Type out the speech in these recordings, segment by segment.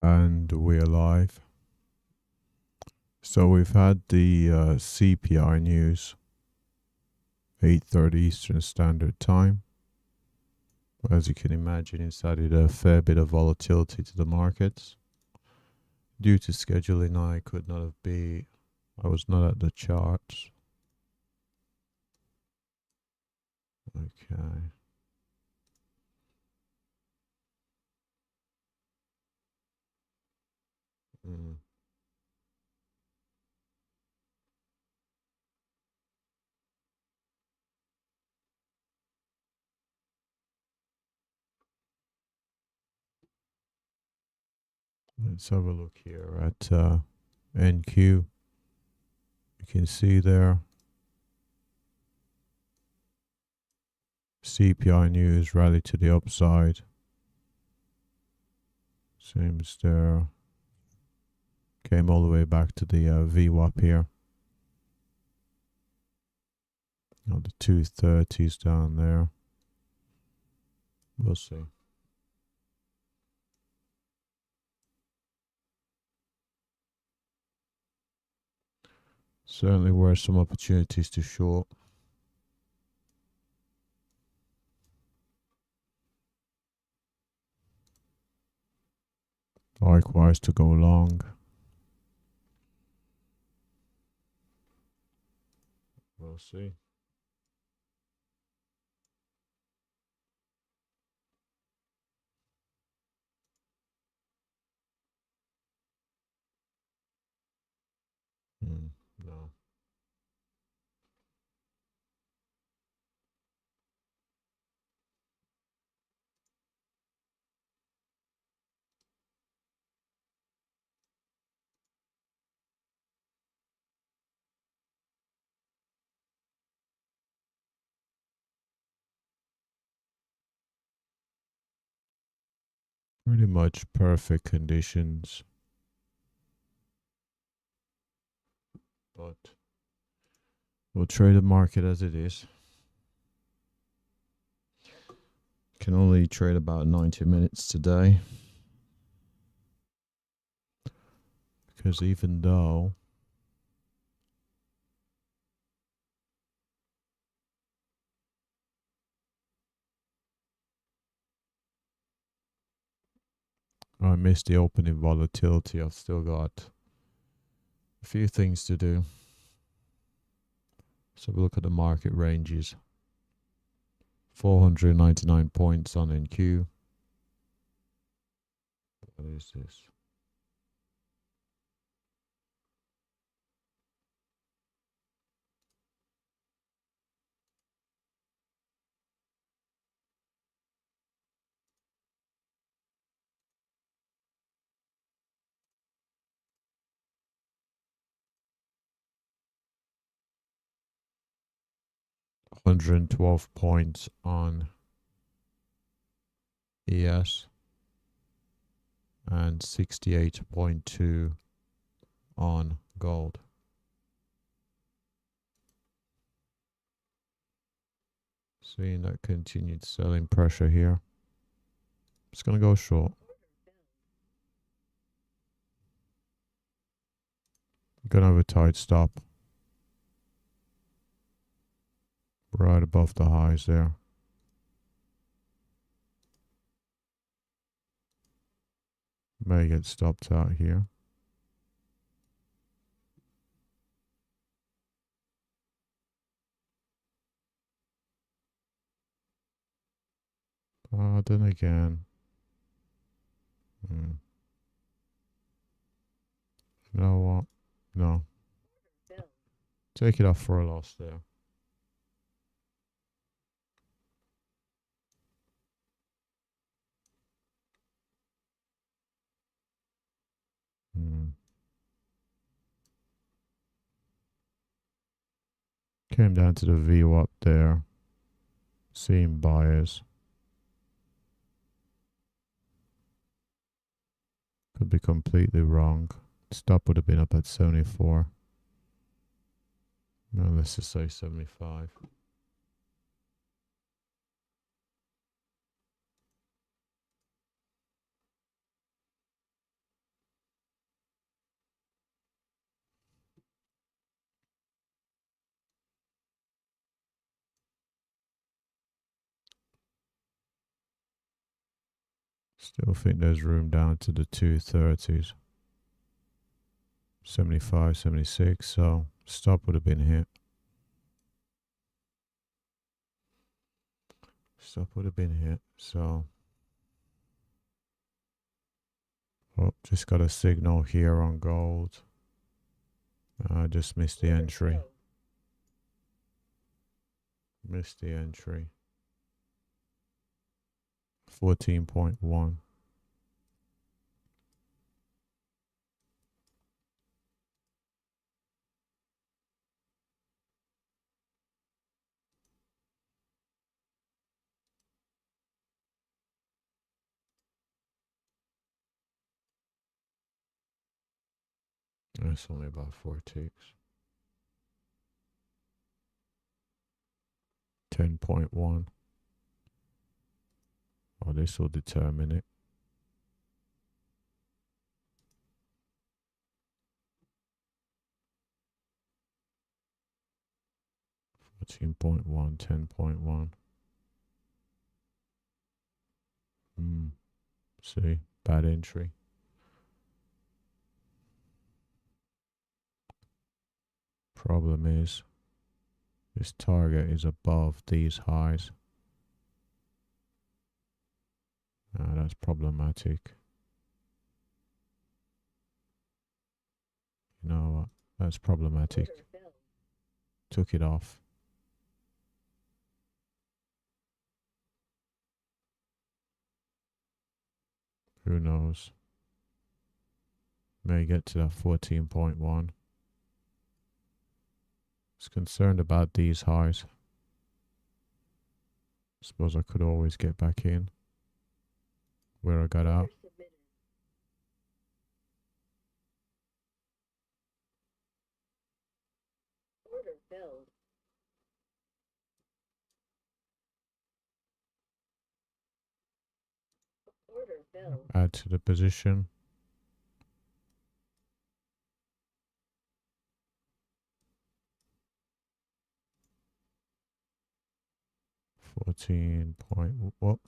And we're live. So we've had the CPI news, 8:30 Eastern Standard Time. As you can imagine, it's added a fair bit of volatility to the markets. Due to scheduling, I was not at the charts. Okay. Let's have a look here at NQ. You can see there CPI news rallied to the upside. Same as there. Came all the way back to the VWAP here. Now the 230s down there. We'll see. Certainly were some opportunities to short. Likewise to go long. We'll see. No. Pretty much perfect conditions. But we'll trade the market as it is. Can only trade about 90 minutes today. Because even though I missed the opening volatility, I've still got a few things to do. So we look at the market ranges. 499 points on NQ. What is this? $112 points on ES and 68.2 on gold. Seeing that continued selling pressure here. It's going to go short. Going to have a tight stop. Right above the highs there. May get stopped out here. Then again. You know what? No. Take it off for a loss there. Came down to the VWAP there. Seeing buyers. Could be completely wrong. Stop would have been up at 74. No, let's just say 75. Still think there's room down to the 230s. 75, 76, so stop would have been hit. Stop would have been hit, so... Oh, just got a signal here on gold. I just missed the entry. Missed the entry. 14.1. That's only about 4 ticks. 10.1. Oh, this will determine it. 14.1, 10.1. See, bad entry. Problem is, this target is above these highs. That's problematic. You know what? That's problematic. Took it off. Who knows? May get to that 14.1. Was concerned about these highs. Suppose I could always get back in where I got out. Order filled. Order filled. Add to the position. What?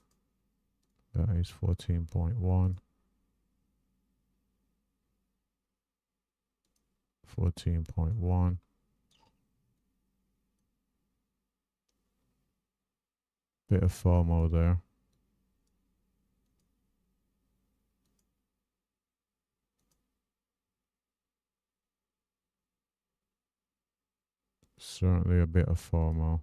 That is 14.1. 14.1. Bit of FOMO there. Certainly a bit of FOMO.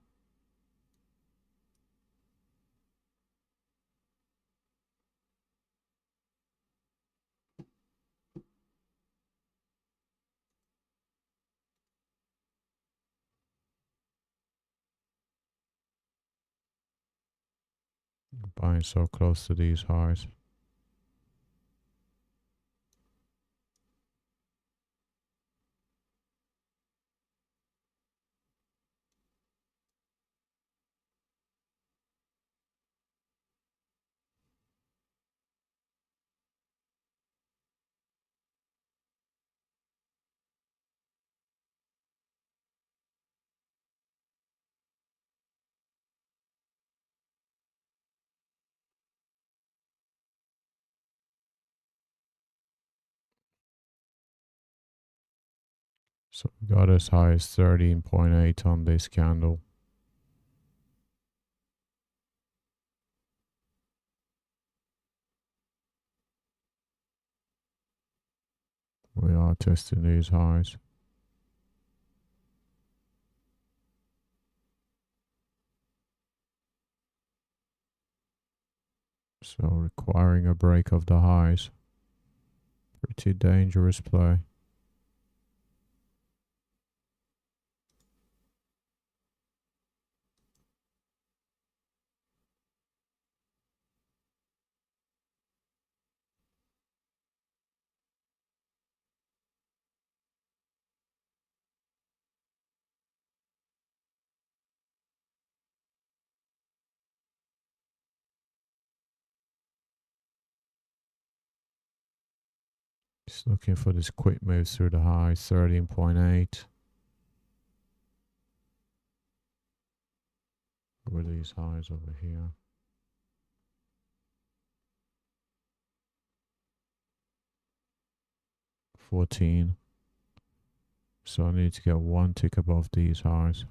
Buying so close to these highs. So we got as high as 13.8 on this candle. We are testing these highs. So requiring a break of the highs. Pretty dangerous play. Just looking for this quick move through the high, 13.8. Where are these highs over here? 14. So I need to get one tick above these highs.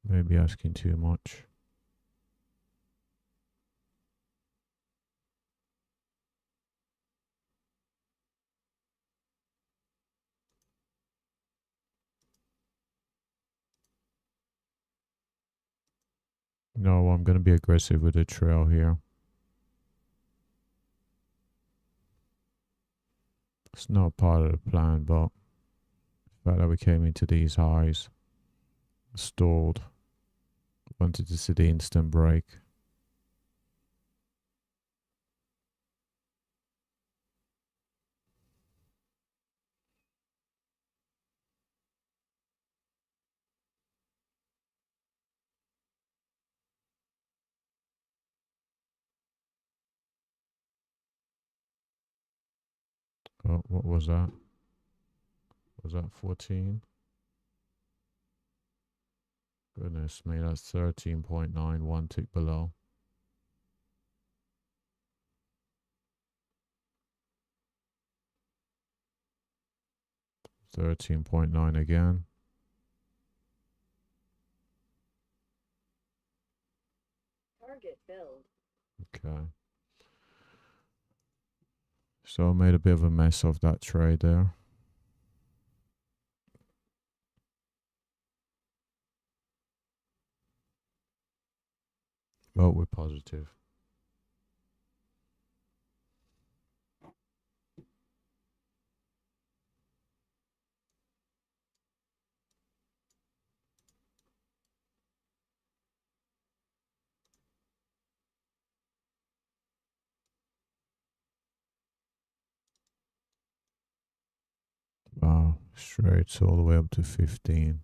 Maybe asking too much. No, I'm going to be aggressive with the trail here. It's not part of the plan, but the fact that we came into these highs, stalled, wanted to see the instant break. Oh, what was that? Was that 14? Goodness me, that's 13.9, one tick below. $13.9 again. Target filled. Okay. So I made a bit of a mess of that trade there. But we're positive. Wow, straight all the way up to 15.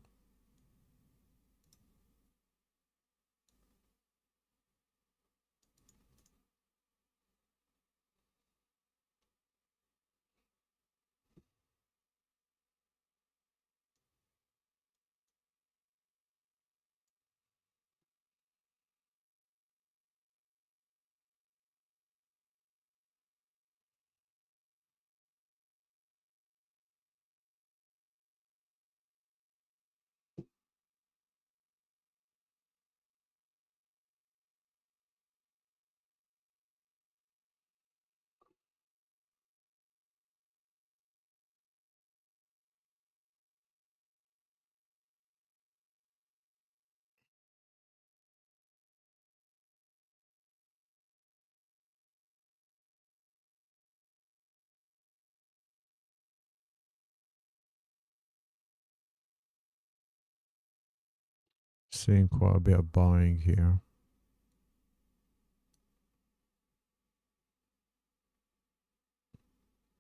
Seeing quite a bit of buying here.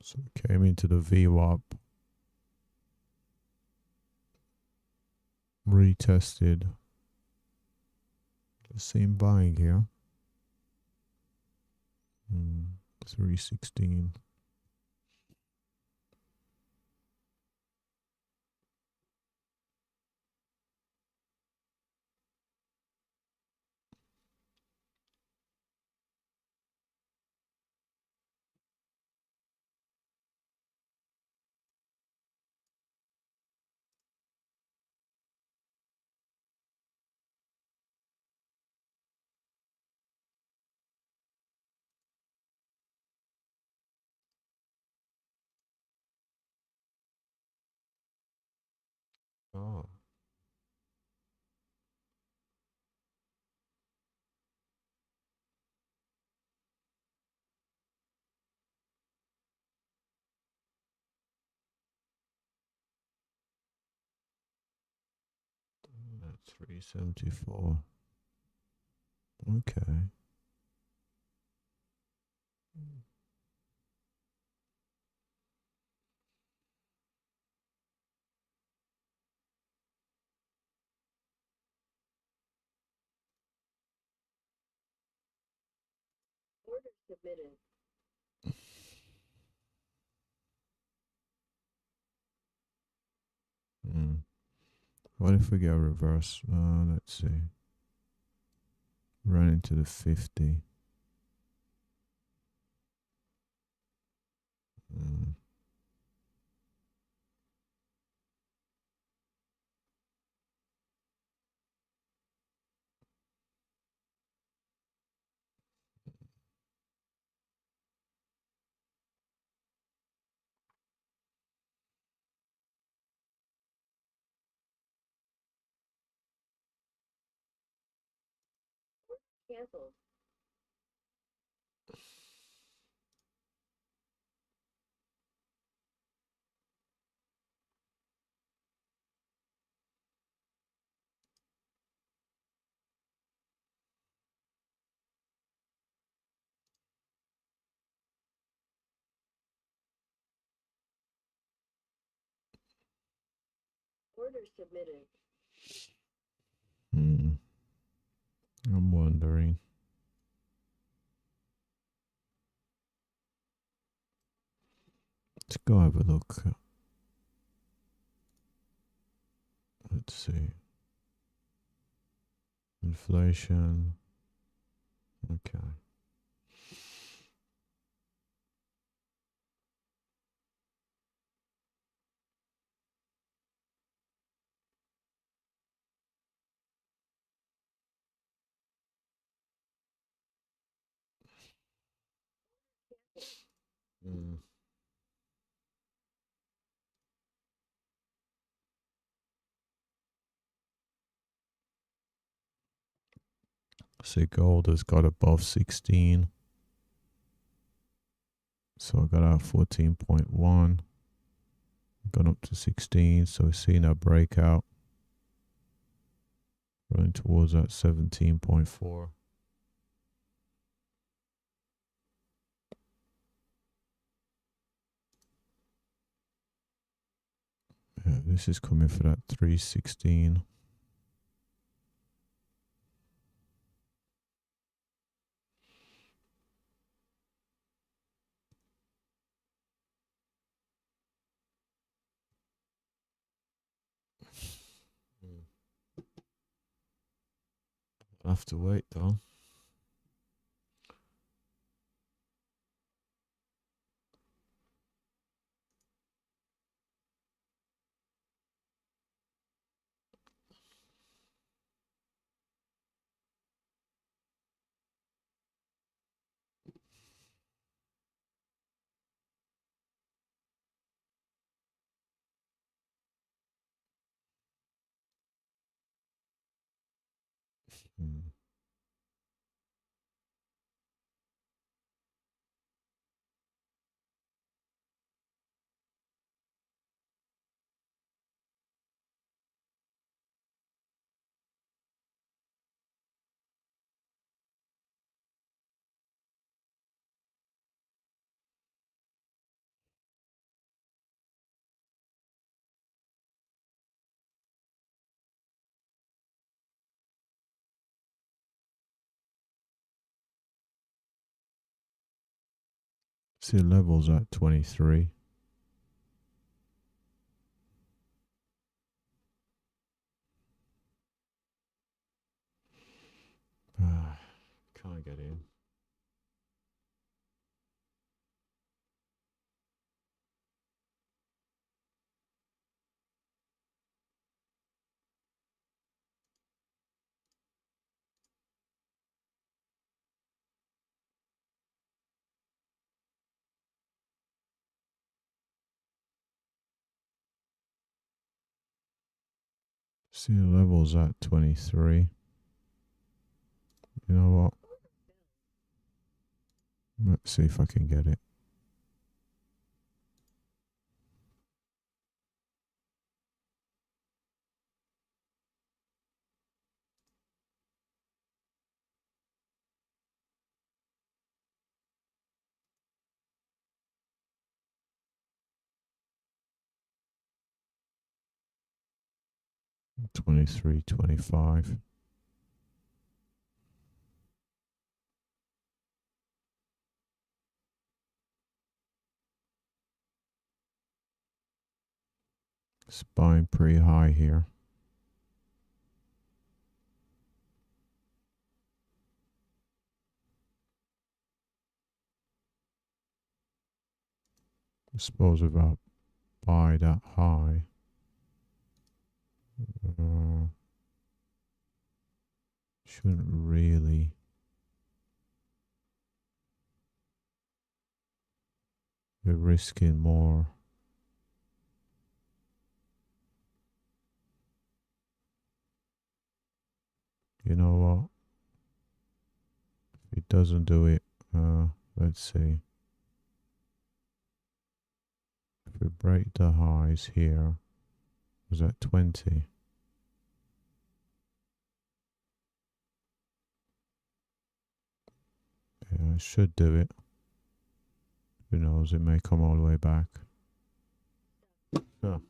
So came into the VWAP, retested. Same buying here. 316. Oh. That's 374. Okay. Order submitted. What if we get a reverse? Let's see. Run into the 50. Cancelled. Order submitted. I'm wondering. Let's go have a look. Let's see. Inflation. Okay. Mm. See, gold has got above 16. So I got out 14.1. Gone up to 16. So we're seeing a breakout. Running towards that 17.4. Yeah, this is coming for that 316. I'll have to wait though. Mm. See, levels at 23. Can't get in. See, the levels at 23. You know what? Let's see if I can get it. Twenty-three, 25. It's buying pretty high here. I suppose if I buy that high, shouldn't really be risking more. You know what? It doesn't do it. Let's see. If we break the highs here, was that 20? Yeah, it should do it. Who knows? It may come all the way back. Oh, of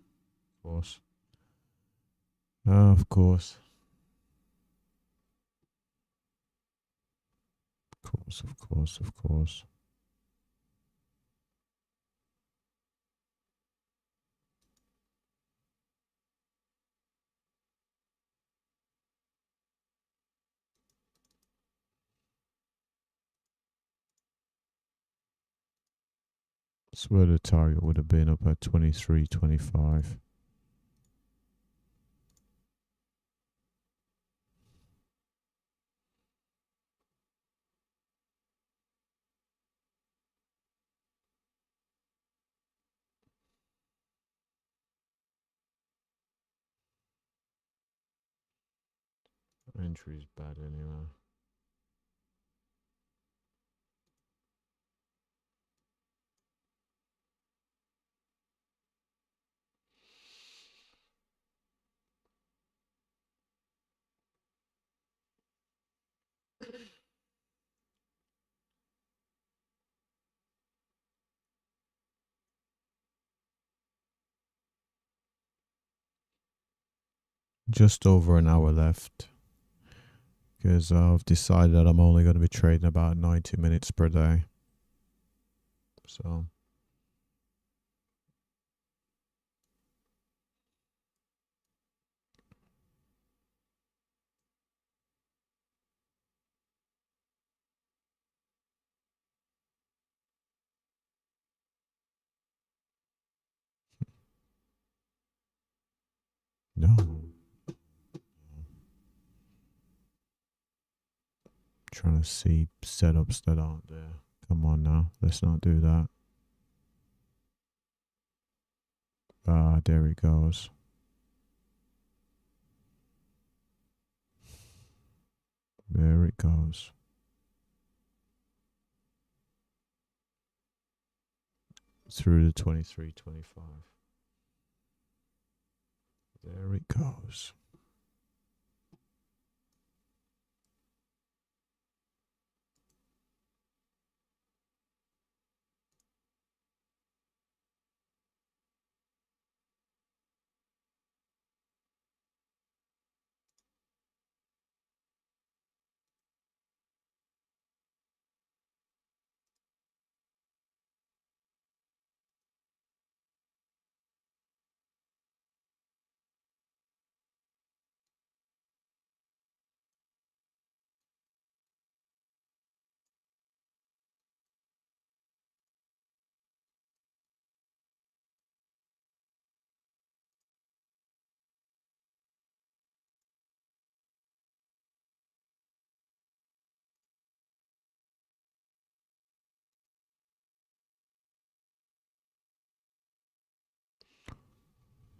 course. Of course. Of course, of course, of course. That's where the target would have been, up at 23.25. Entry's bad anyway. Just over an hour left, because I've decided that I'm only going to be trading about 90 minutes per day. So no. Trying to see setups that aren't there. Come on now, let's not do that. Ah, there it goes. There it goes. Through the 23.25. There it goes.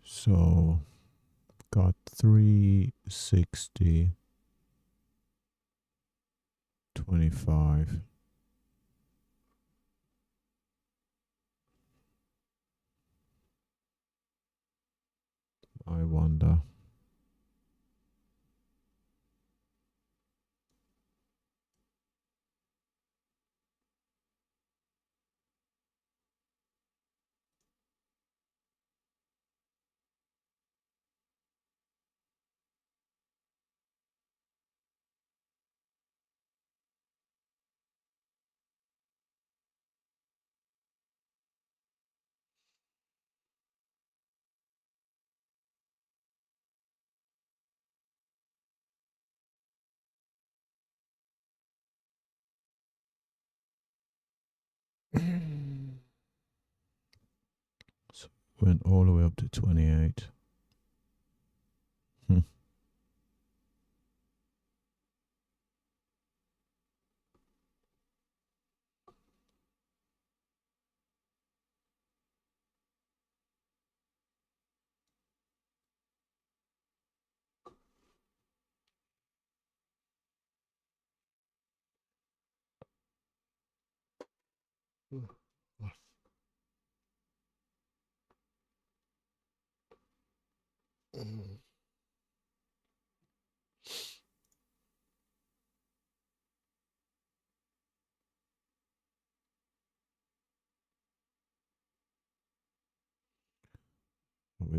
So got 360 25. I wonder. So went all the way up to 28. We're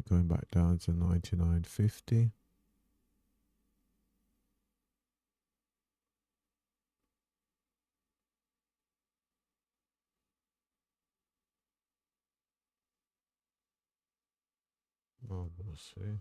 going back down to 99.50. Oh, we'll see.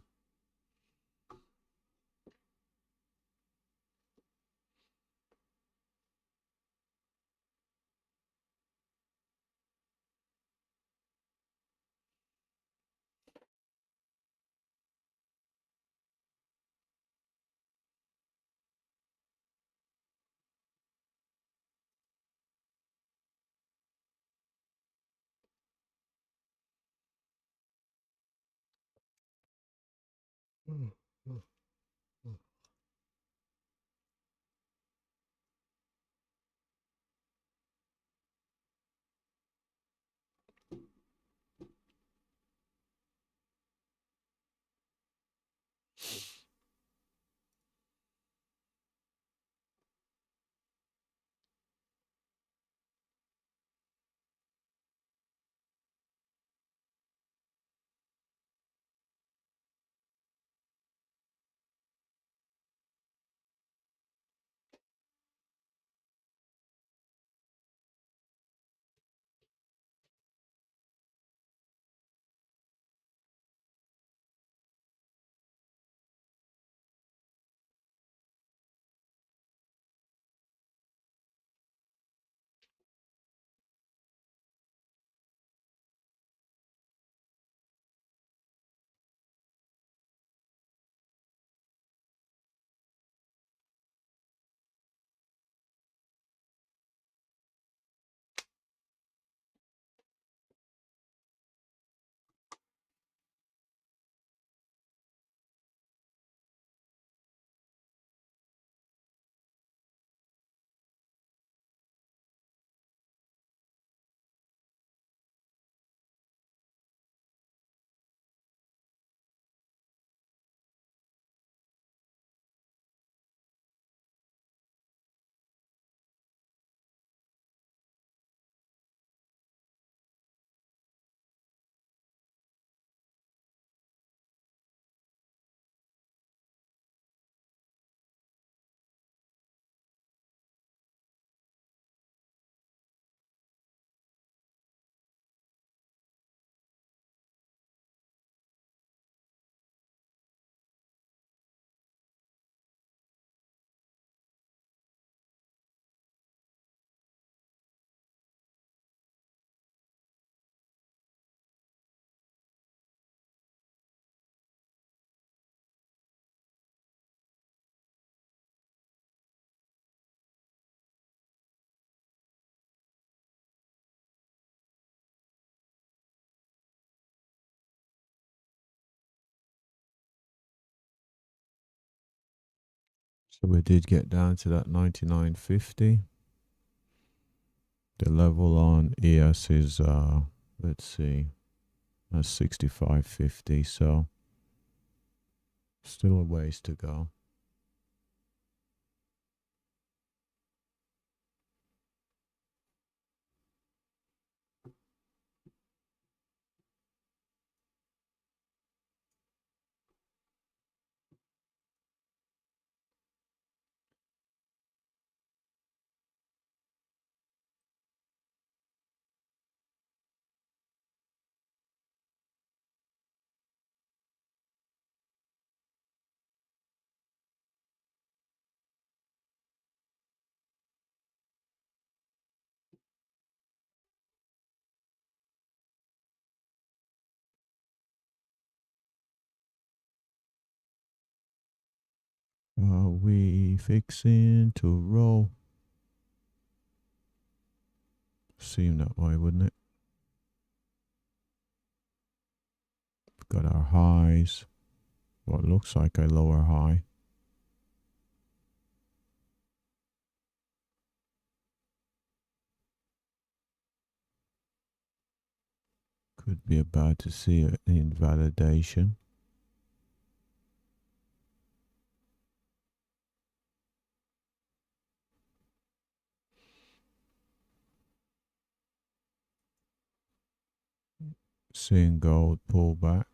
So we did get down to that 99.50. The level on ES is, let's see, that's 65.50. So still a ways to go. Are we fixing to roll? Seem that way, wouldn't it? We've got our highs. What looks like a lower high. Could be about to see an invalidation. Seeing gold pull back.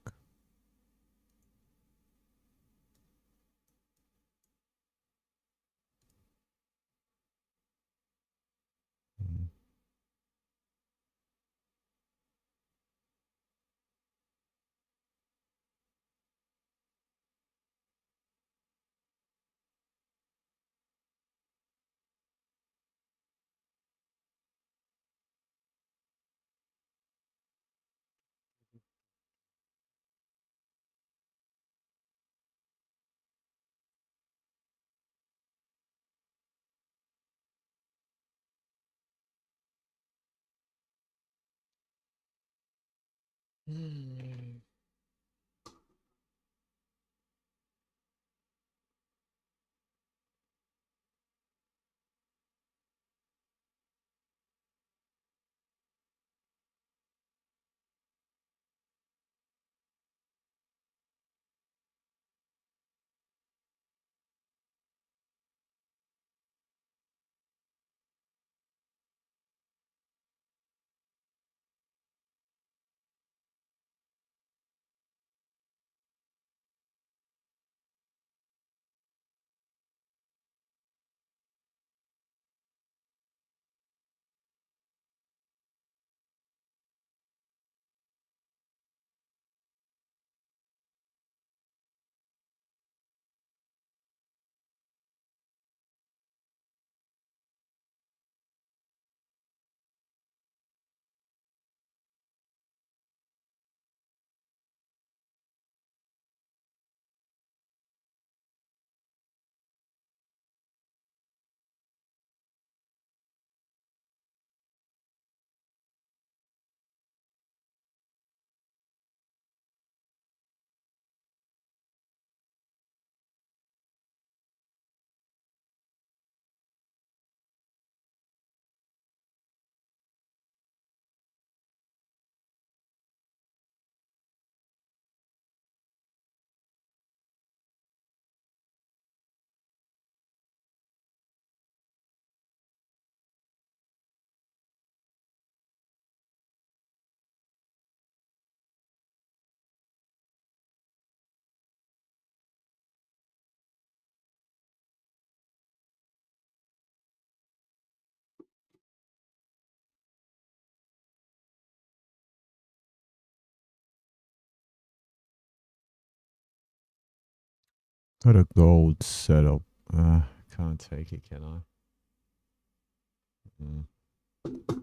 Got a gold setup. Can't take it, can I?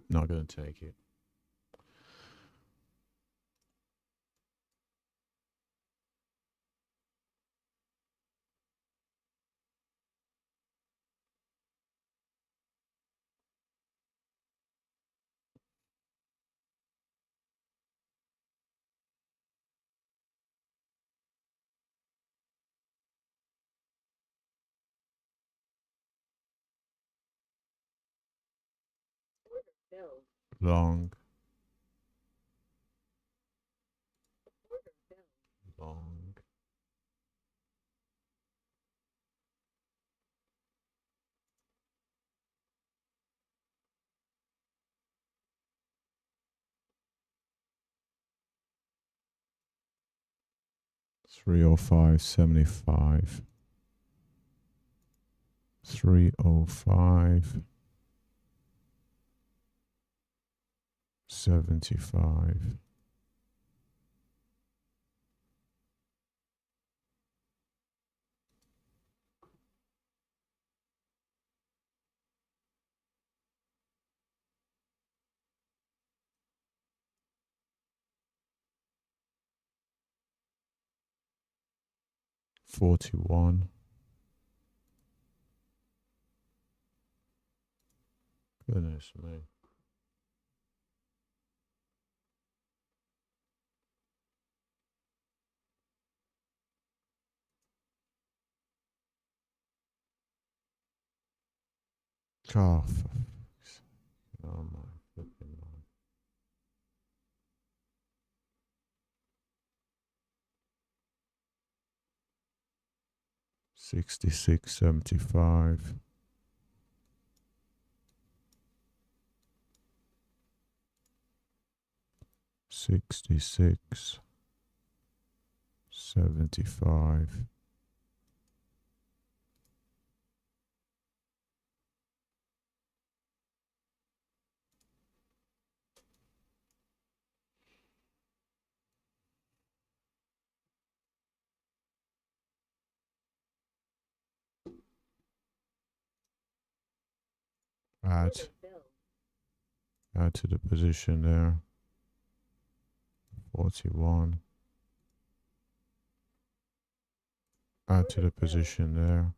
Not gonna take it. Order filled. Long. Order filled. Long. $305.75. 305.75. 41. Goodness me. Oh, for fuck's sake. Oh my flipping mind. 66.75. 66.75. Add to the position there. 41. Add to the position there.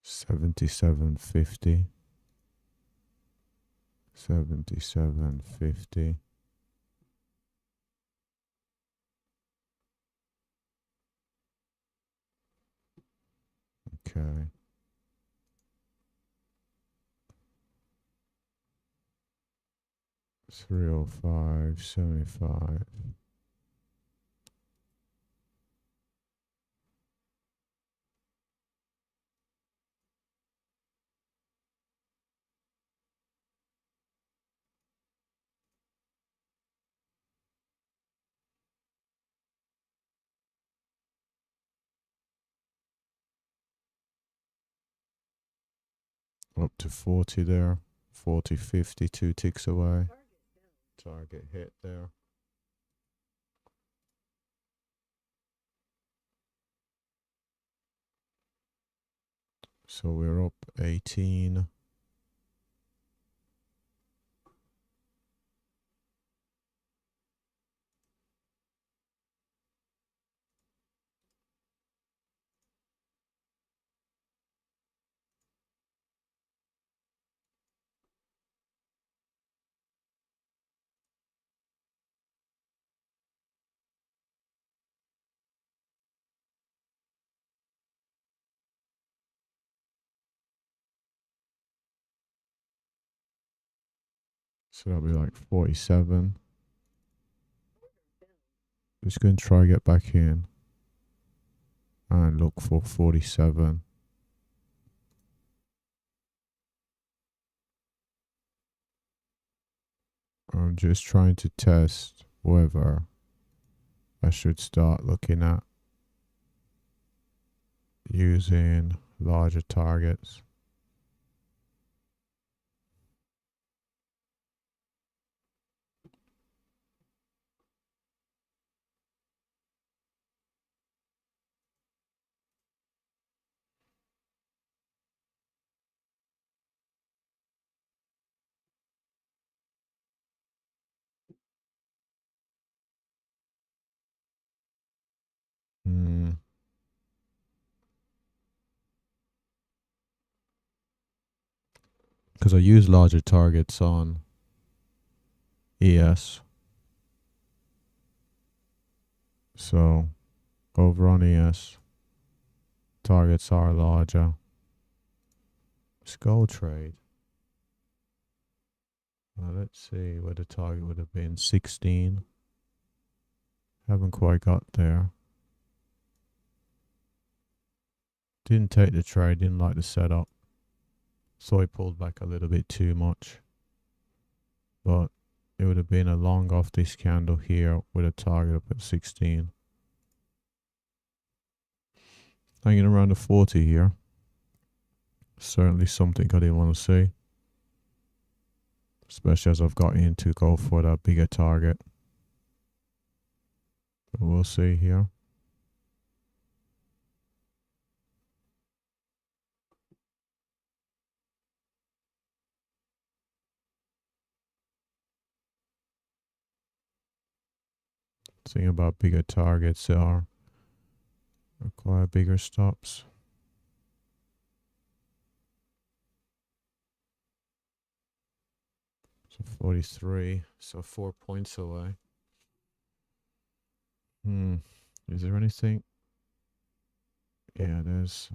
$77.50. $77.50. Okay. $305.75. Up to 40 there. 40.50, 2 ticks away. Target hit there. So we're up 18. So that'll be like 47. Just going to try get back in and look for 47. I'm just trying to test whether I should start looking at using larger targets. Because I use larger targets on ES. So over on ES, targets are larger. Skull trade. Let's see where the target would have been. 16. Haven't quite got there. Didn't take the trade, didn't like the setup. So I pulled back a little bit too much. But it would have been a long off this candle here with a target up at 16. Hanging around the 40 here. Certainly something I didn't want to see. Especially as I've got in to go for that bigger target. But we'll see here. Thing about bigger targets are require bigger stops. So 43, so 4 points away. Is there anything? Yeah, there's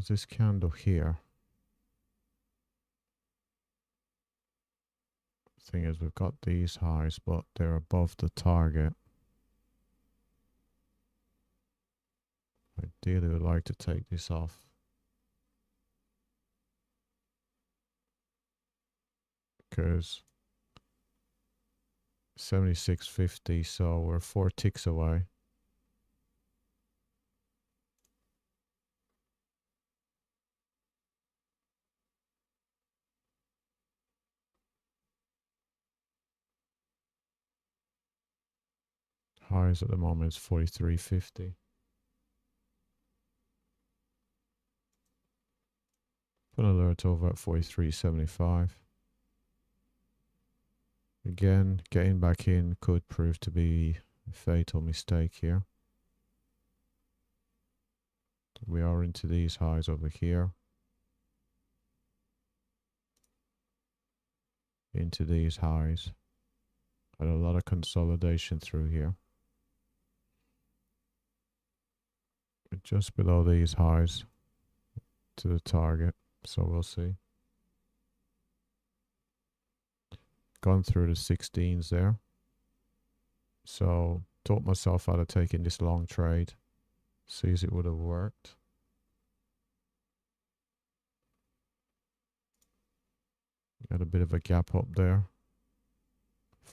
this candle here. Thing is, we've got these highs, but they're above the target. Ideally, we'd like to take this off. Because 76.50, so we're 4 ticks away. Highs at the moment is 43.50. Put an alert over at 43.75. Again, getting back in could prove to be a fatal mistake here. We are into these highs over here. Into these highs. Had a lot of consolidation through here. But just below these highs to the target. So we'll see. Gone through the 16s there. So taught myself out of taking this long trade. Sees it would have worked. Got a bit of a gap up there.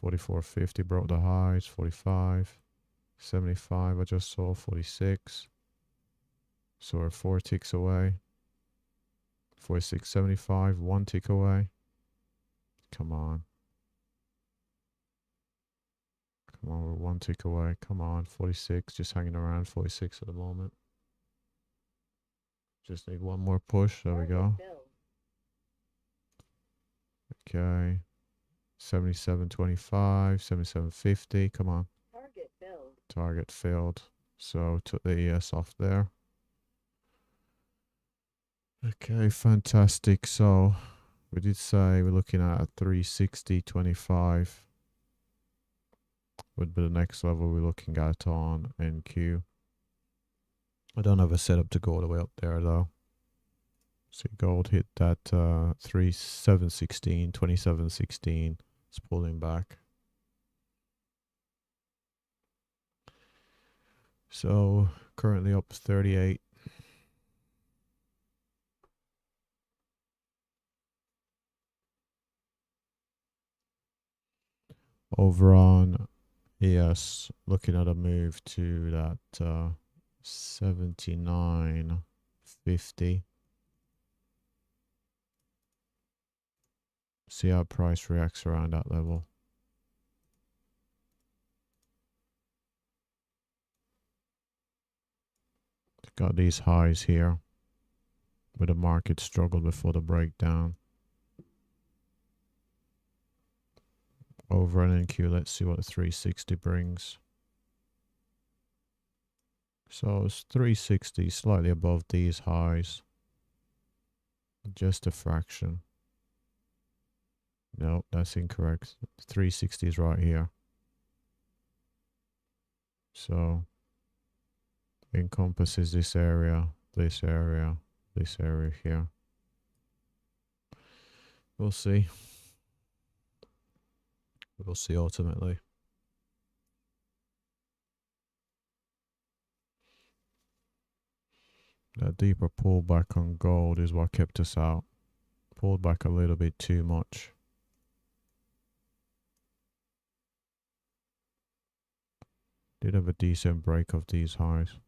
44.50 broke the highs. 45. 75 I just saw. 46. So we're 4 ticks away. 46.75, 1 tick away. Come on. Come on, we're 1 tick away. Come on, 46, just hanging around 46 at the moment. Just need one more push. There we go. Okay. 77.25, 77.50. Come on. Target filled. Target filled. So took the ES off there. Okay, fantastic. So we did say we're looking at a 360.25 would be the next level we're looking at on NQ. I don't have a setup to go all the way up there though. See, gold hit that 3716, 2716. It's pulling back. So currently up 38. Over on ES, looking at a move to that 79.50. See how price reacts around that level. Got these highs here, where the market struggled before the breakdown. Over on NQ, let's see what the 360 brings. So it's 360, slightly above these highs. Just a fraction. Nope, that's incorrect. 360 is right here. So encompasses this area, this area, this area here. We'll see. We'll see ultimately. That deeper pullback on gold is what kept us out. Pulled back a little bit too much. Did have a decent break of these highs.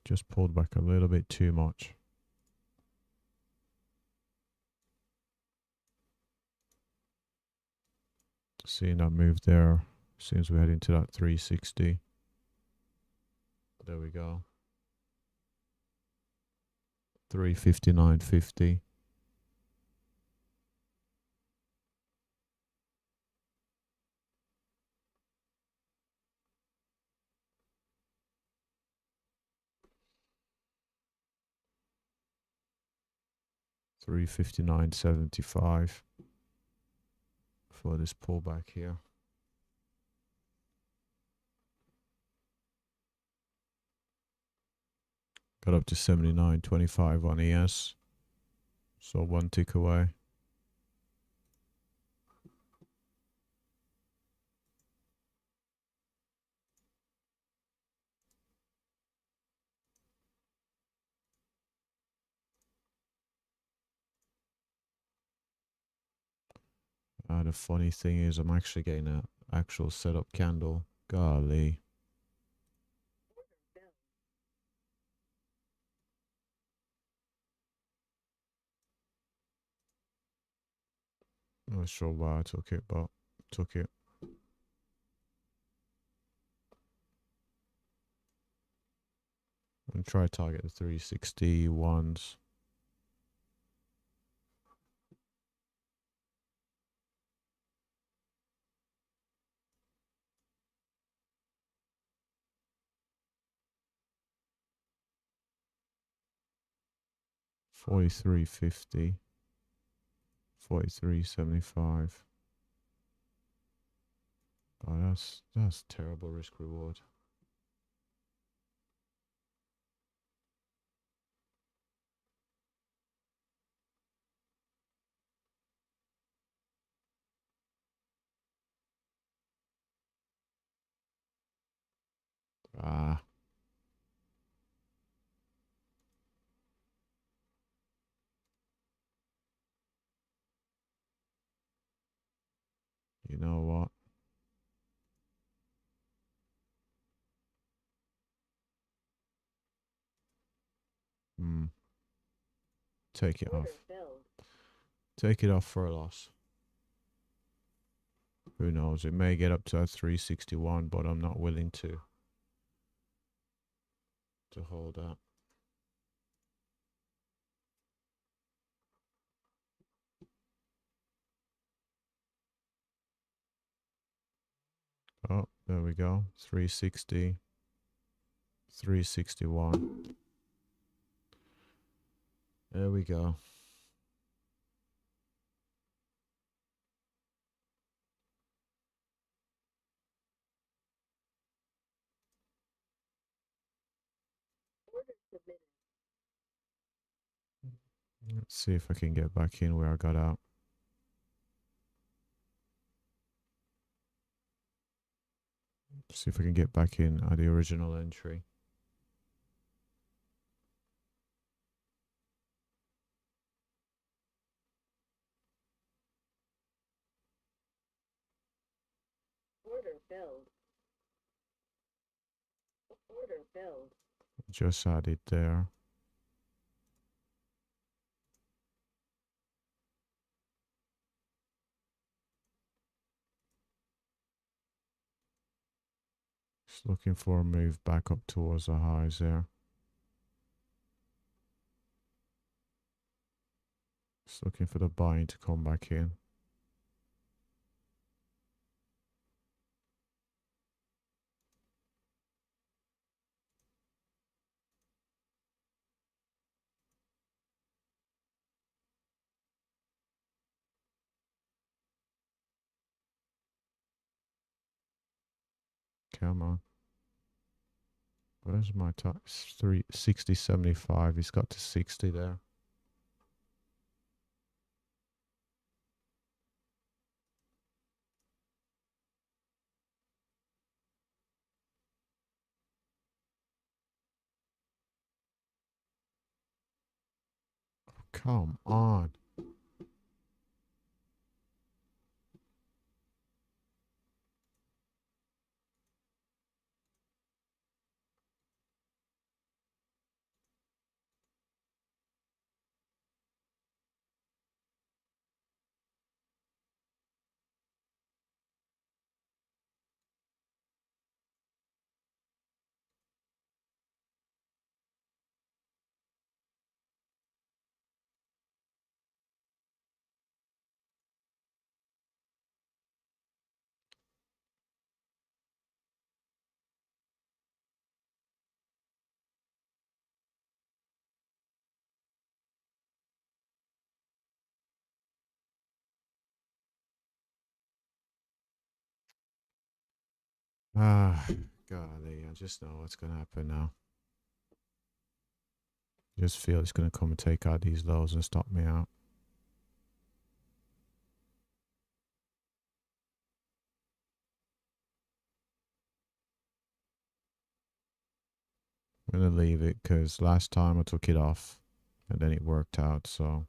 Just pulled back a little bit too much. Seeing that move there, seems we head into that 360. There we go. 359.50. 359.75 for this pullback here. Got up to 79.25 on ES. So one tick away. The funny thing is I'm actually getting an actual setup candle. Golly. Not sure why I took it, but took it. And try to target the 361s. $43.50. $43.75. Oh, that's terrible risk reward. Ah. You know what? Take it off. Take it off for a loss. Who knows? It may get up to a 361, but I'm not willing to hold that. Oh, there we go. 360. 361. There we go. Let's see if I can get back in where I got out. See if I can get back in at the original entry. Order filled. Order filled. Just had it there. Just looking for a move back up towards the highs there. Just looking for the buying to come back in. Come on. Where's my top? 60.75. He's got to 60 there. Oh, come on. Ah, golly, I just know what's gonna happen now. Just feel it's gonna come and take out these lows and stop me out. I'm gonna leave it because last time I took it off and then it worked out, so.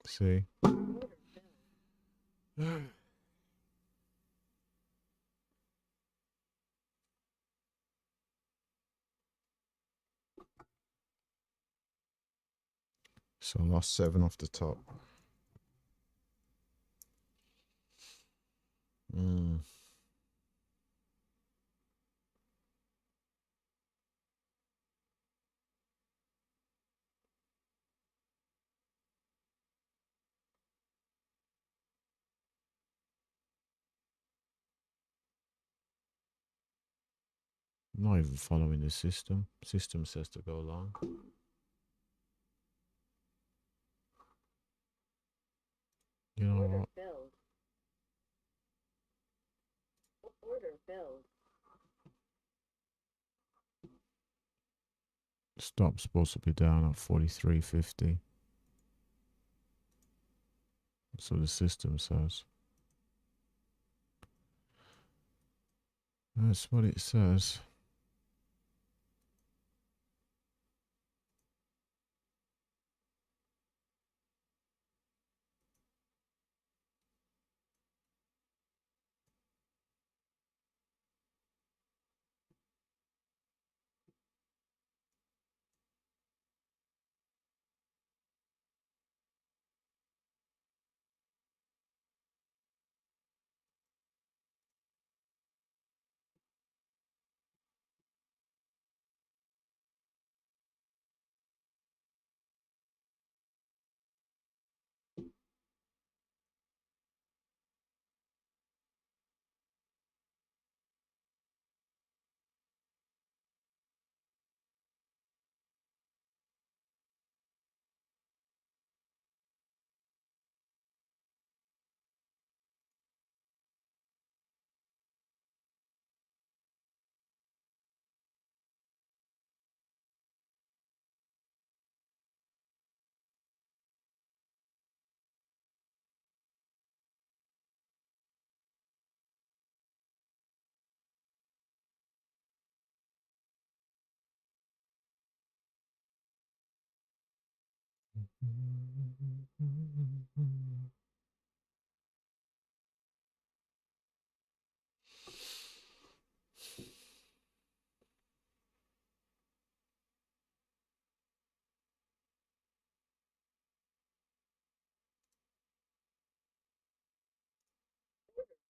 See? Order filled. So I lost 7 off the top. Mm. I'm not even following the system. System says to go long. You know Order what? filled. Order filled. Stop's supposed to be down at 43.50. So the system says. That's what it says.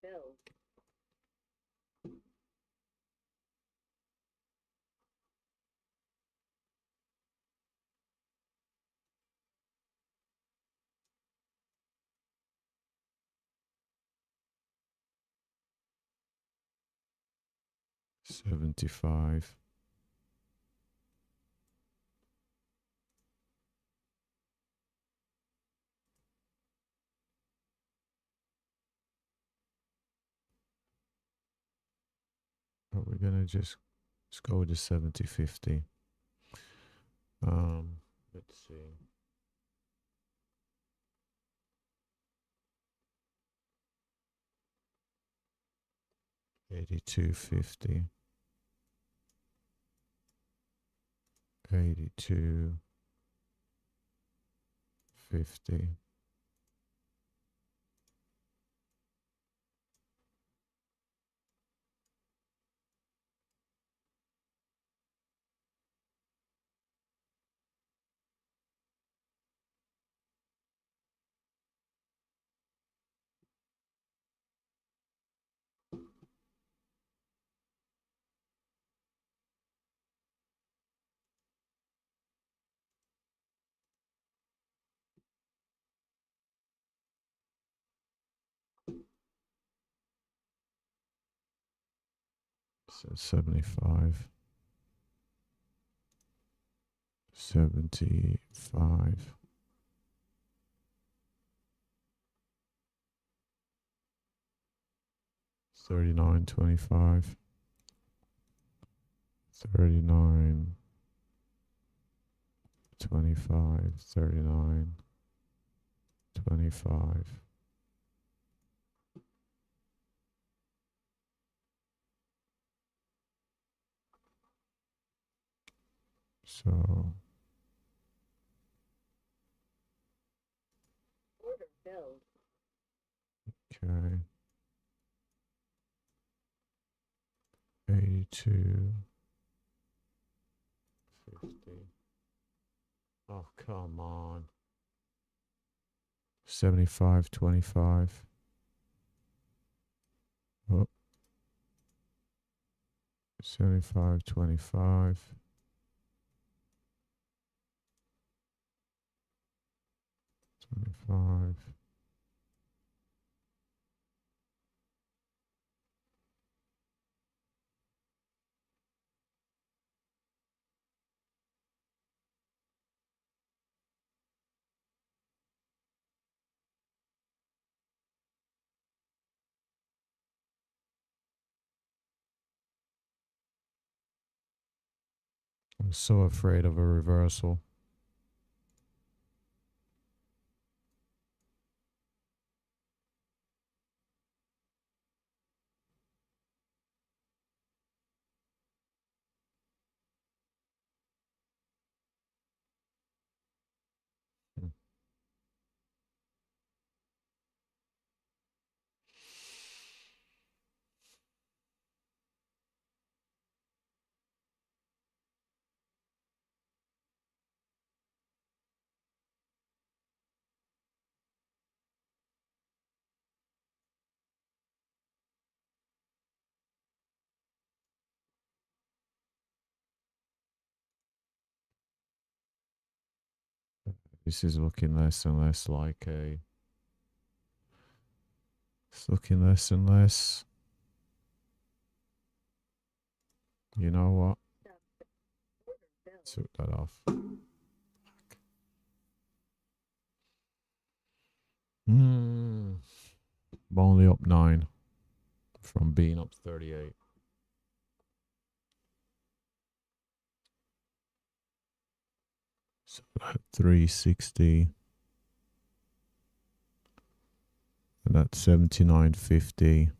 Filled. 75. But we're gonna just go with the 70.50. Let's see. 82.50. 82.50. So 75. 75. 39.25. 39.25. 39.25. So Order filled. okay. 82. 50. Oh, come on. 75.25. Oh, 75.25. 25. I'm so afraid of a reversal. Hmm. This is looking less and less like a. It's looking less and less. You know what? Stop. Order filled. Took that off. Hmm. I'm only up 9 from being up 38. So that 360. And that's 79.50.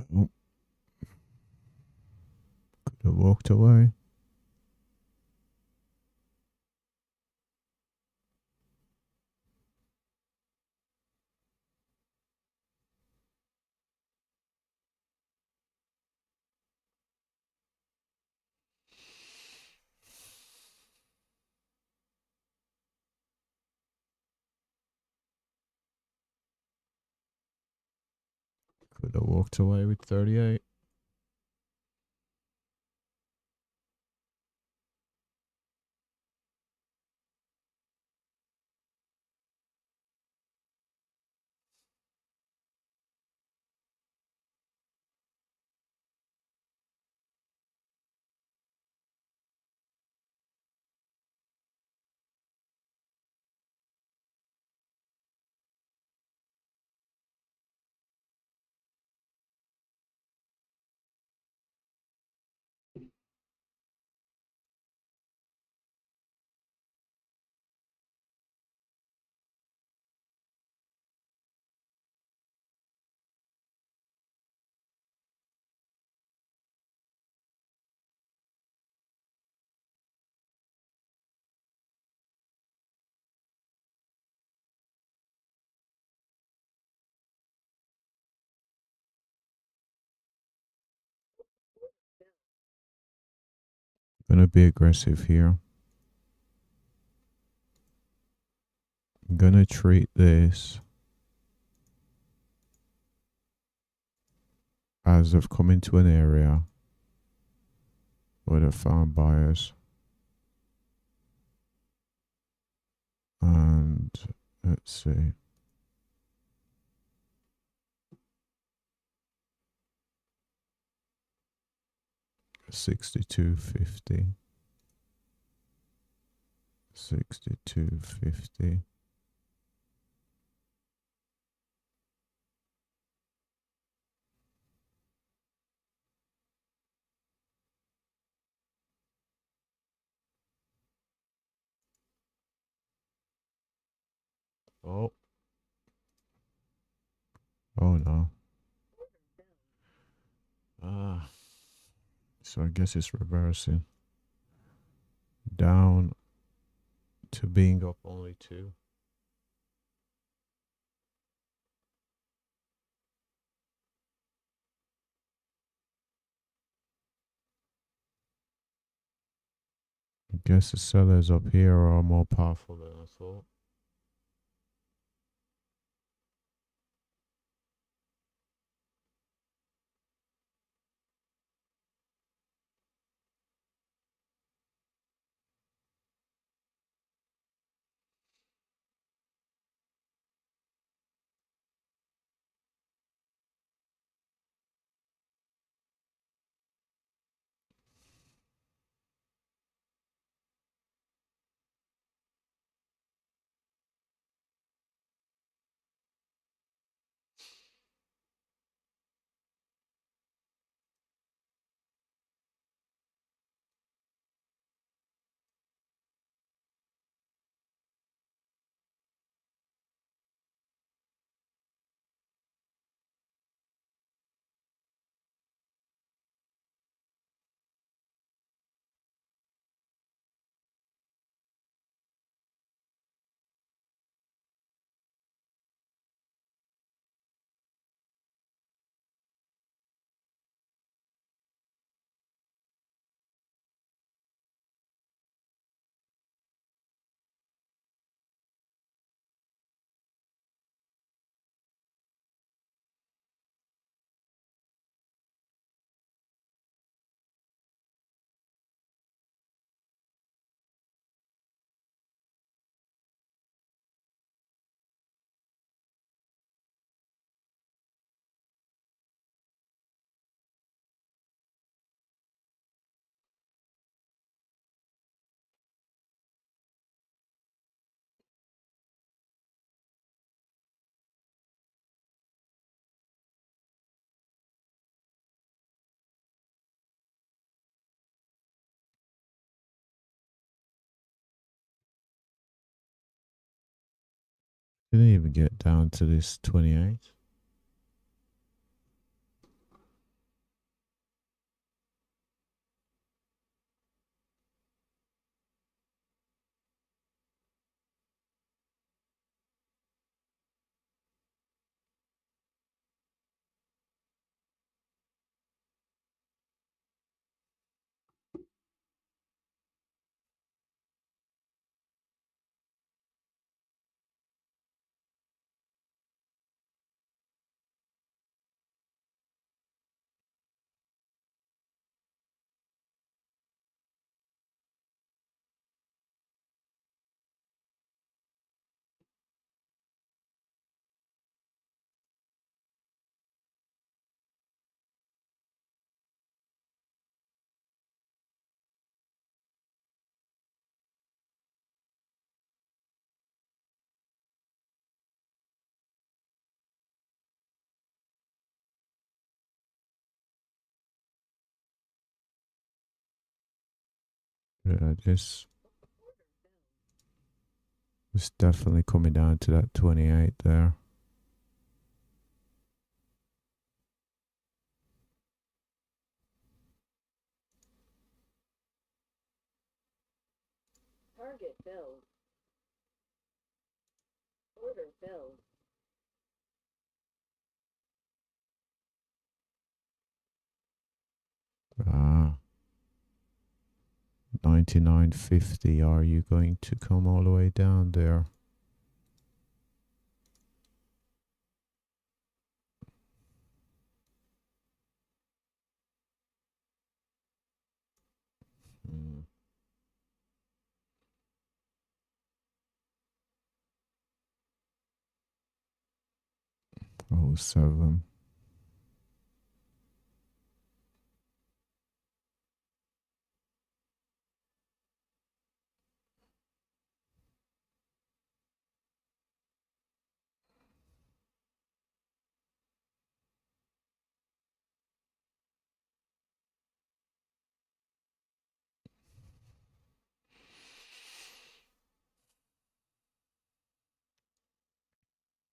Well, could have walked away. Could have walked away with 38. Gonna be aggressive here. I'm gonna treat this as I've come into an area Would have found buyers. And let's see. $62.50. $62.50. Oh. Oh no. Ah. So I guess it's reversing. Down to being up only 2. I guess the sellers up here are more powerful than I thought. Didn't even get down to this 28. Yeah, this is definitely coming down to that 28 there. Target filled. Order filled. Ah, 99.50. Are you going to come all the way down there? 07.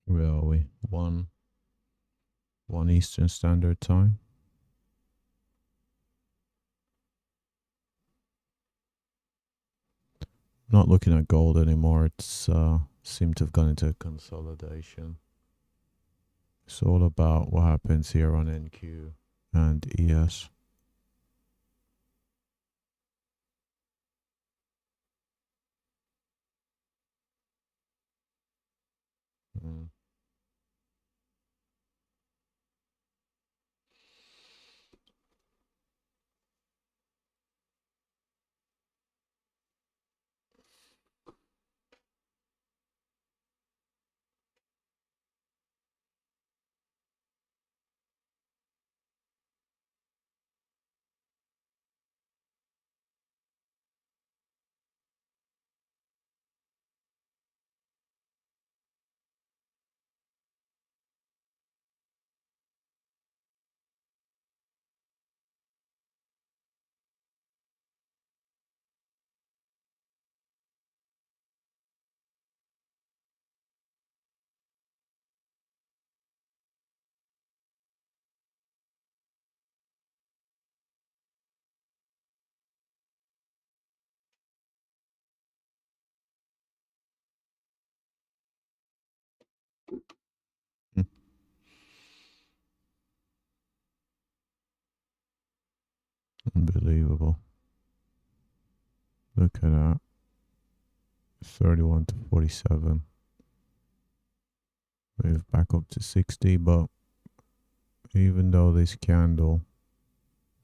Where are we? 1 Eastern Standard Time. Not looking at gold anymore. It's seemed to have gone into consolidation. It's all about what happens here on NQ and ES. Mm. Mm. Unbelievable. Look at that. 31 to 47. Move back up to 60, but even though this candle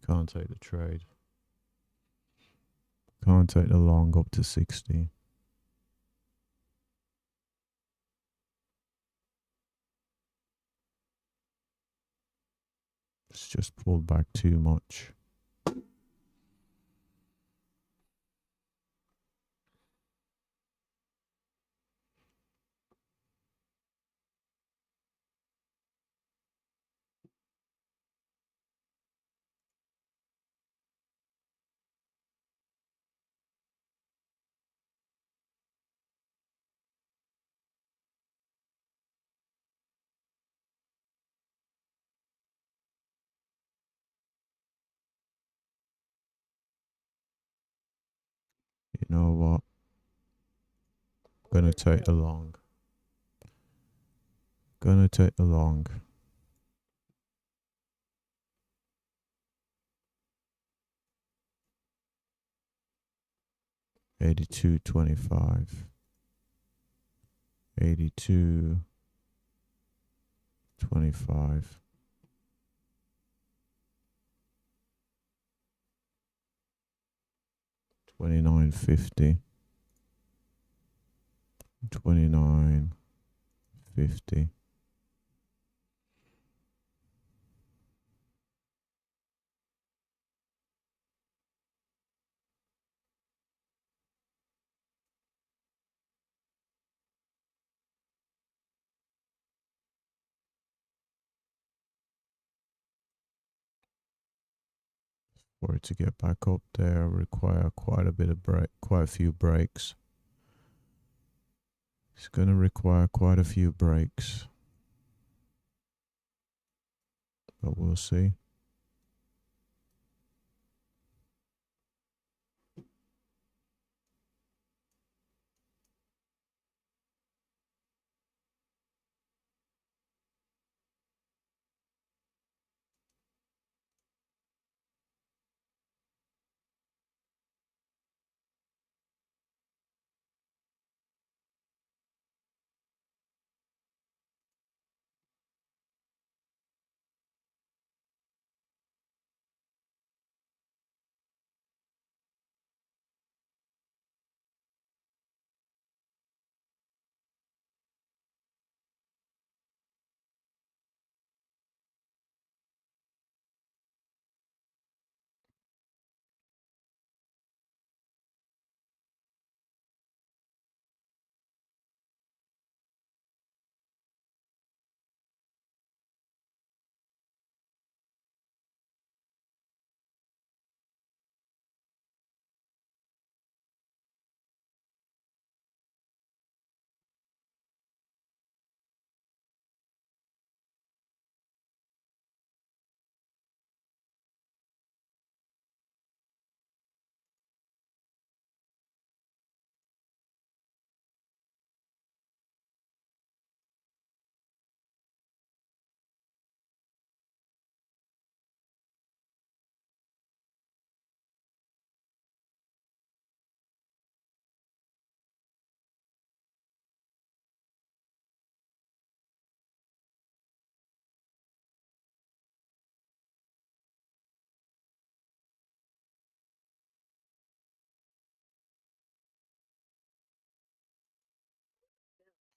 can't take the trade, can't take the long up to 60. It's just pulled back too much. You know what? Gonna take the long. Gonna take the long. 82.25. 82.25. 29.50. 29.50. For it to get back up there, require quite a bit of quite a few breaks. It's gonna require quite a few breaks, but we'll see.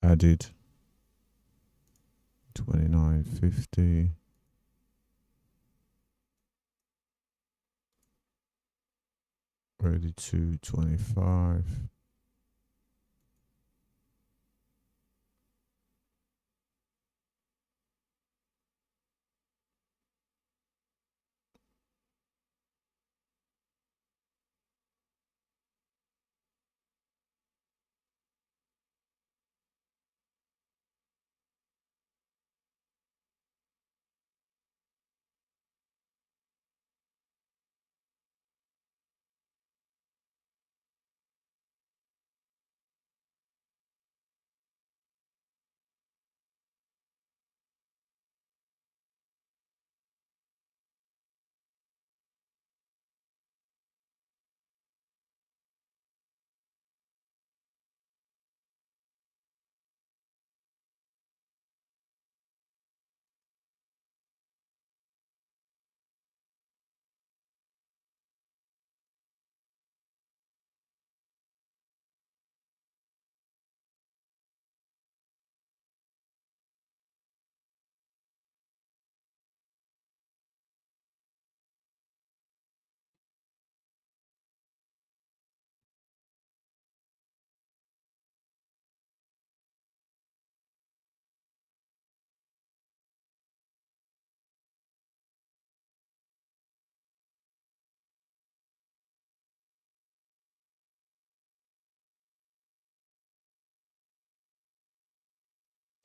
added 2950. Ready to 25.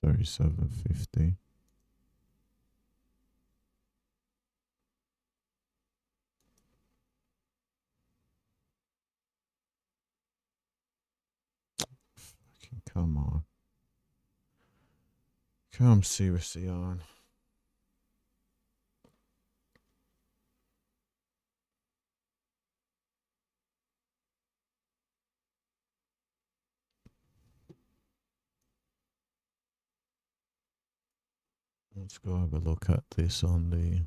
$37.50. Come on. Come seriously on. Let's go have a look at this on the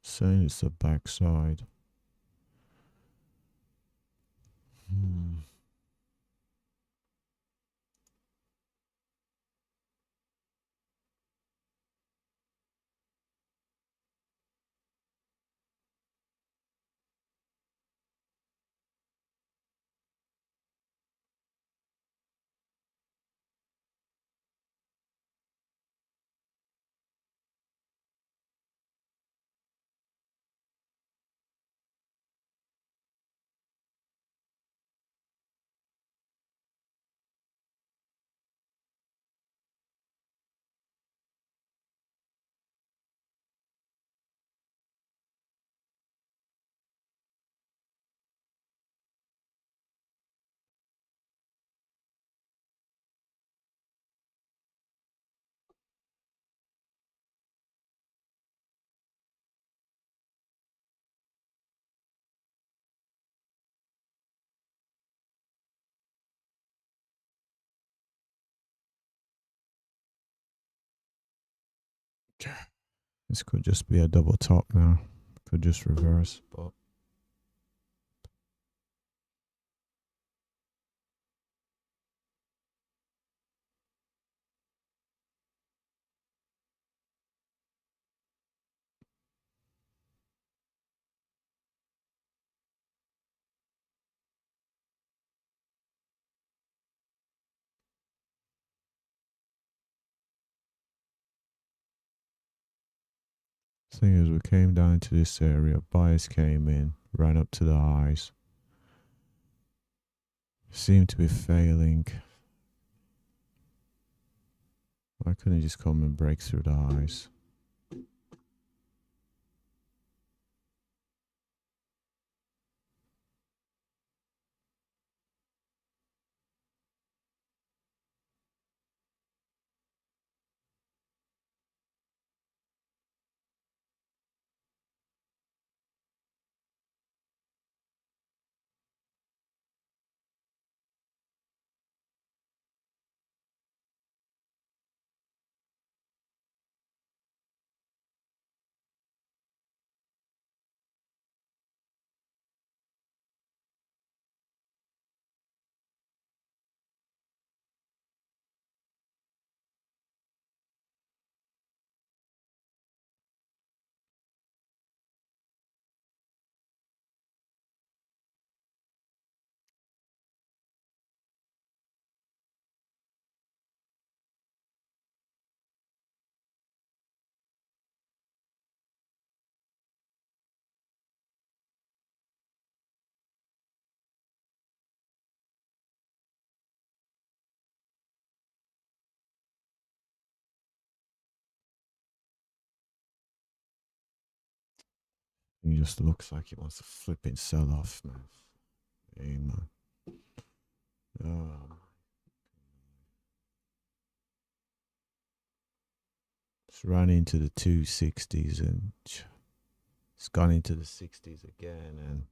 saying it's the backside. This could just be a double top now. Could just reverse, but thing is, we came down to this area, buyers came in, ran up to the highs, seemed to be failing. Why couldn't he just come and break through the highs? He just looks like he wants to flipping sell off, man. Hey, man. Oh, it's run into the 260s and it's gone into the 60s again, and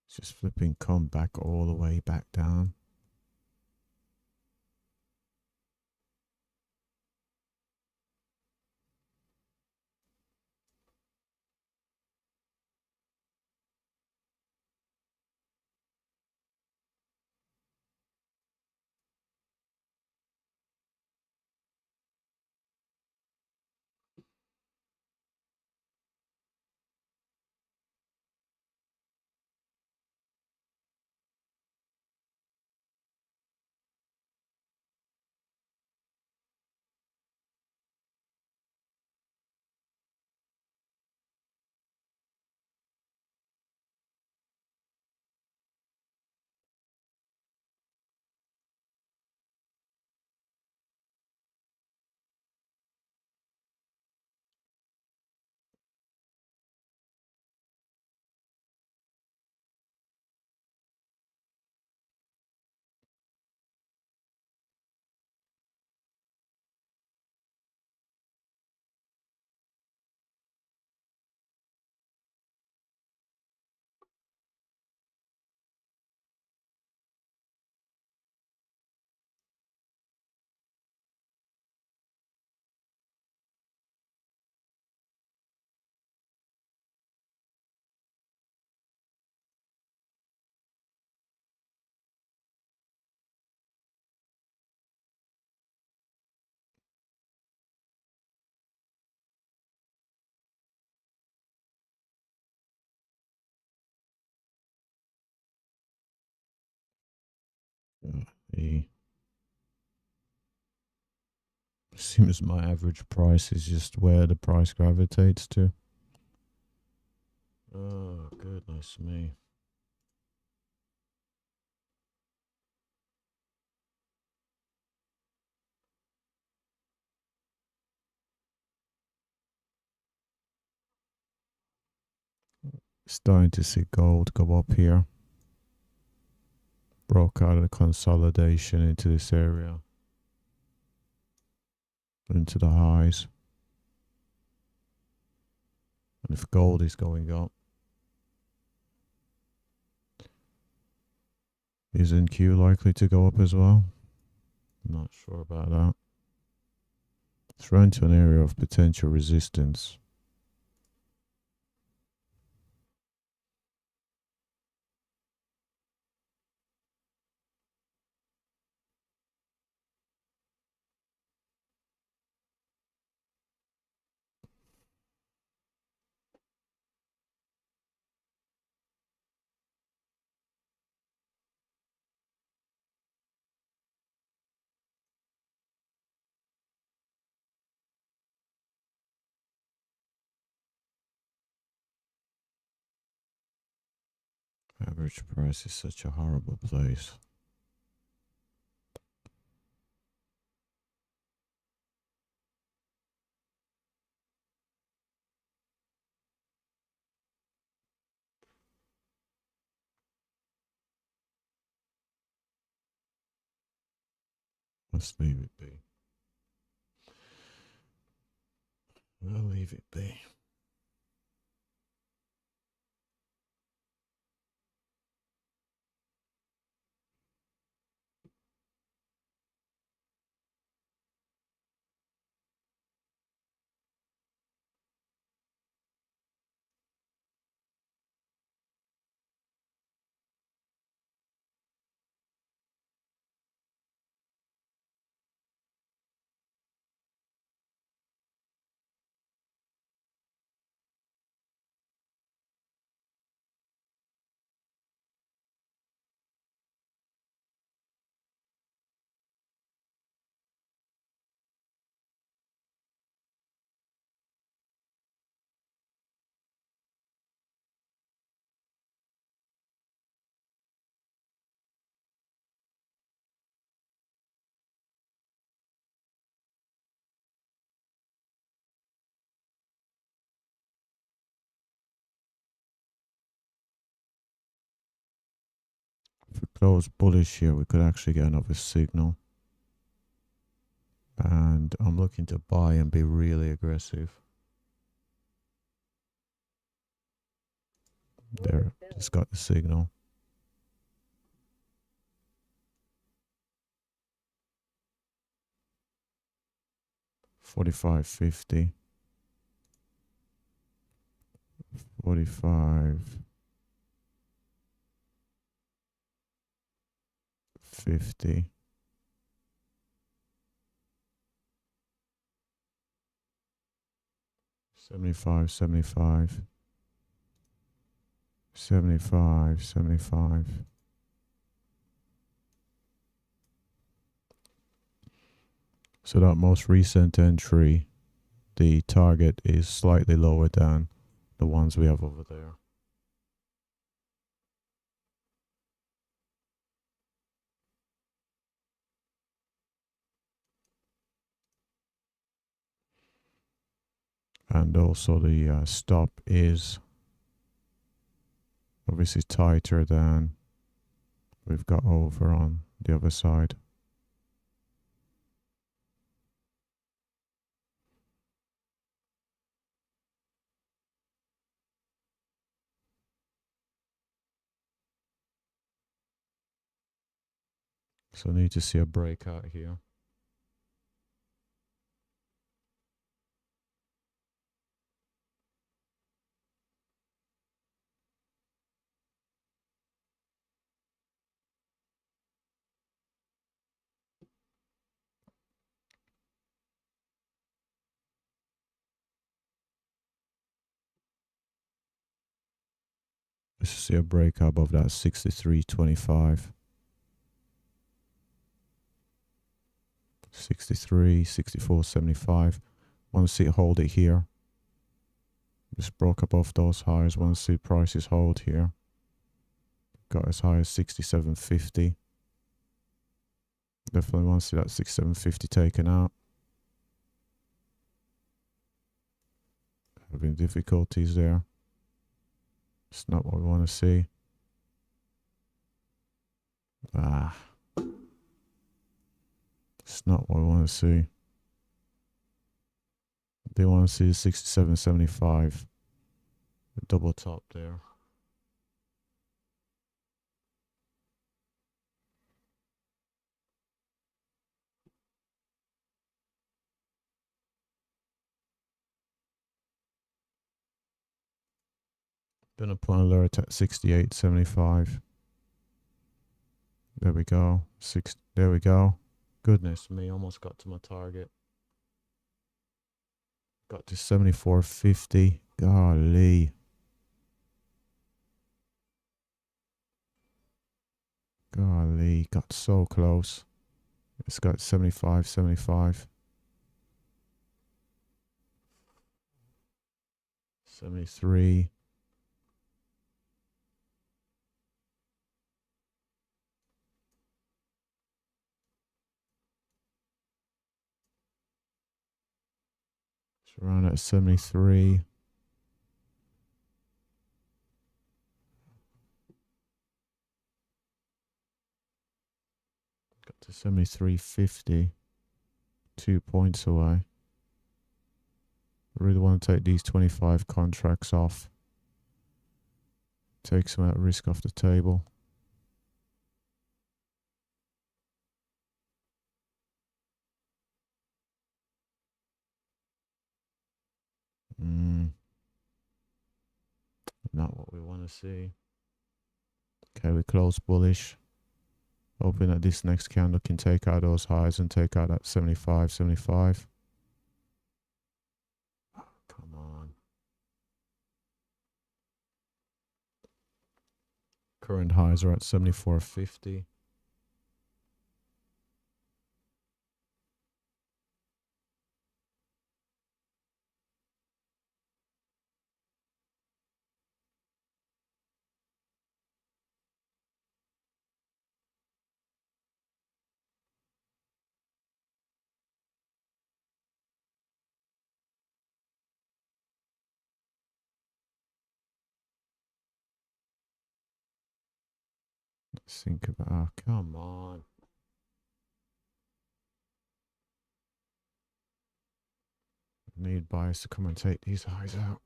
it's just flipping come back all the way back down. The seems my average price is just where the price gravitates to. Oh, goodness me. Starting to see gold go up here. Broke out of the consolidation into this area, into the highs. And if gold is going up, isn't Q likely to go up as well? I'm not sure about that. It's run to an area of potential resistance. Average price is such a horrible place. Let's leave it be. We'll leave it be. close bullish here, we could actually get another signal. And I'm looking to buy and be really aggressive. There, just got the signal. $45.50. 45.50. 75.75. 75.75. So that most recent entry, the target is slightly lower than the ones we have over there. And also the stop is obviously tighter than we've got over on the other side. So I need to see a breakout here. Let's see a breakout above that 63.25. 63, 64.75. Want to see it hold it here. Just broke above those highs. Want to see prices hold here. Got as high as 67.50. Definitely want to see that 67.50 taken out. Having difficulties there. It's not what we want to see. It's not what we want to see. They want to see the 67.75. The double top there. Gonna put an alert at 68.75. There we go. There we go. Goodness me, almost got to my target. Got to 74.50. Golly. Golly, got so close. It's got 75.75. 73. It's around at 73. Got to 73.50. 2 points away. I really want to take these 25 contracts off. Take some of that risk off the table. Not what we want to see. Okay, we close bullish. Hoping that this next candle can take out those highs and take out that 75.75. Oh, come on. Current highs are at 74.50. Let's think about. Oh, come on. Need buyers to come and take these highs out.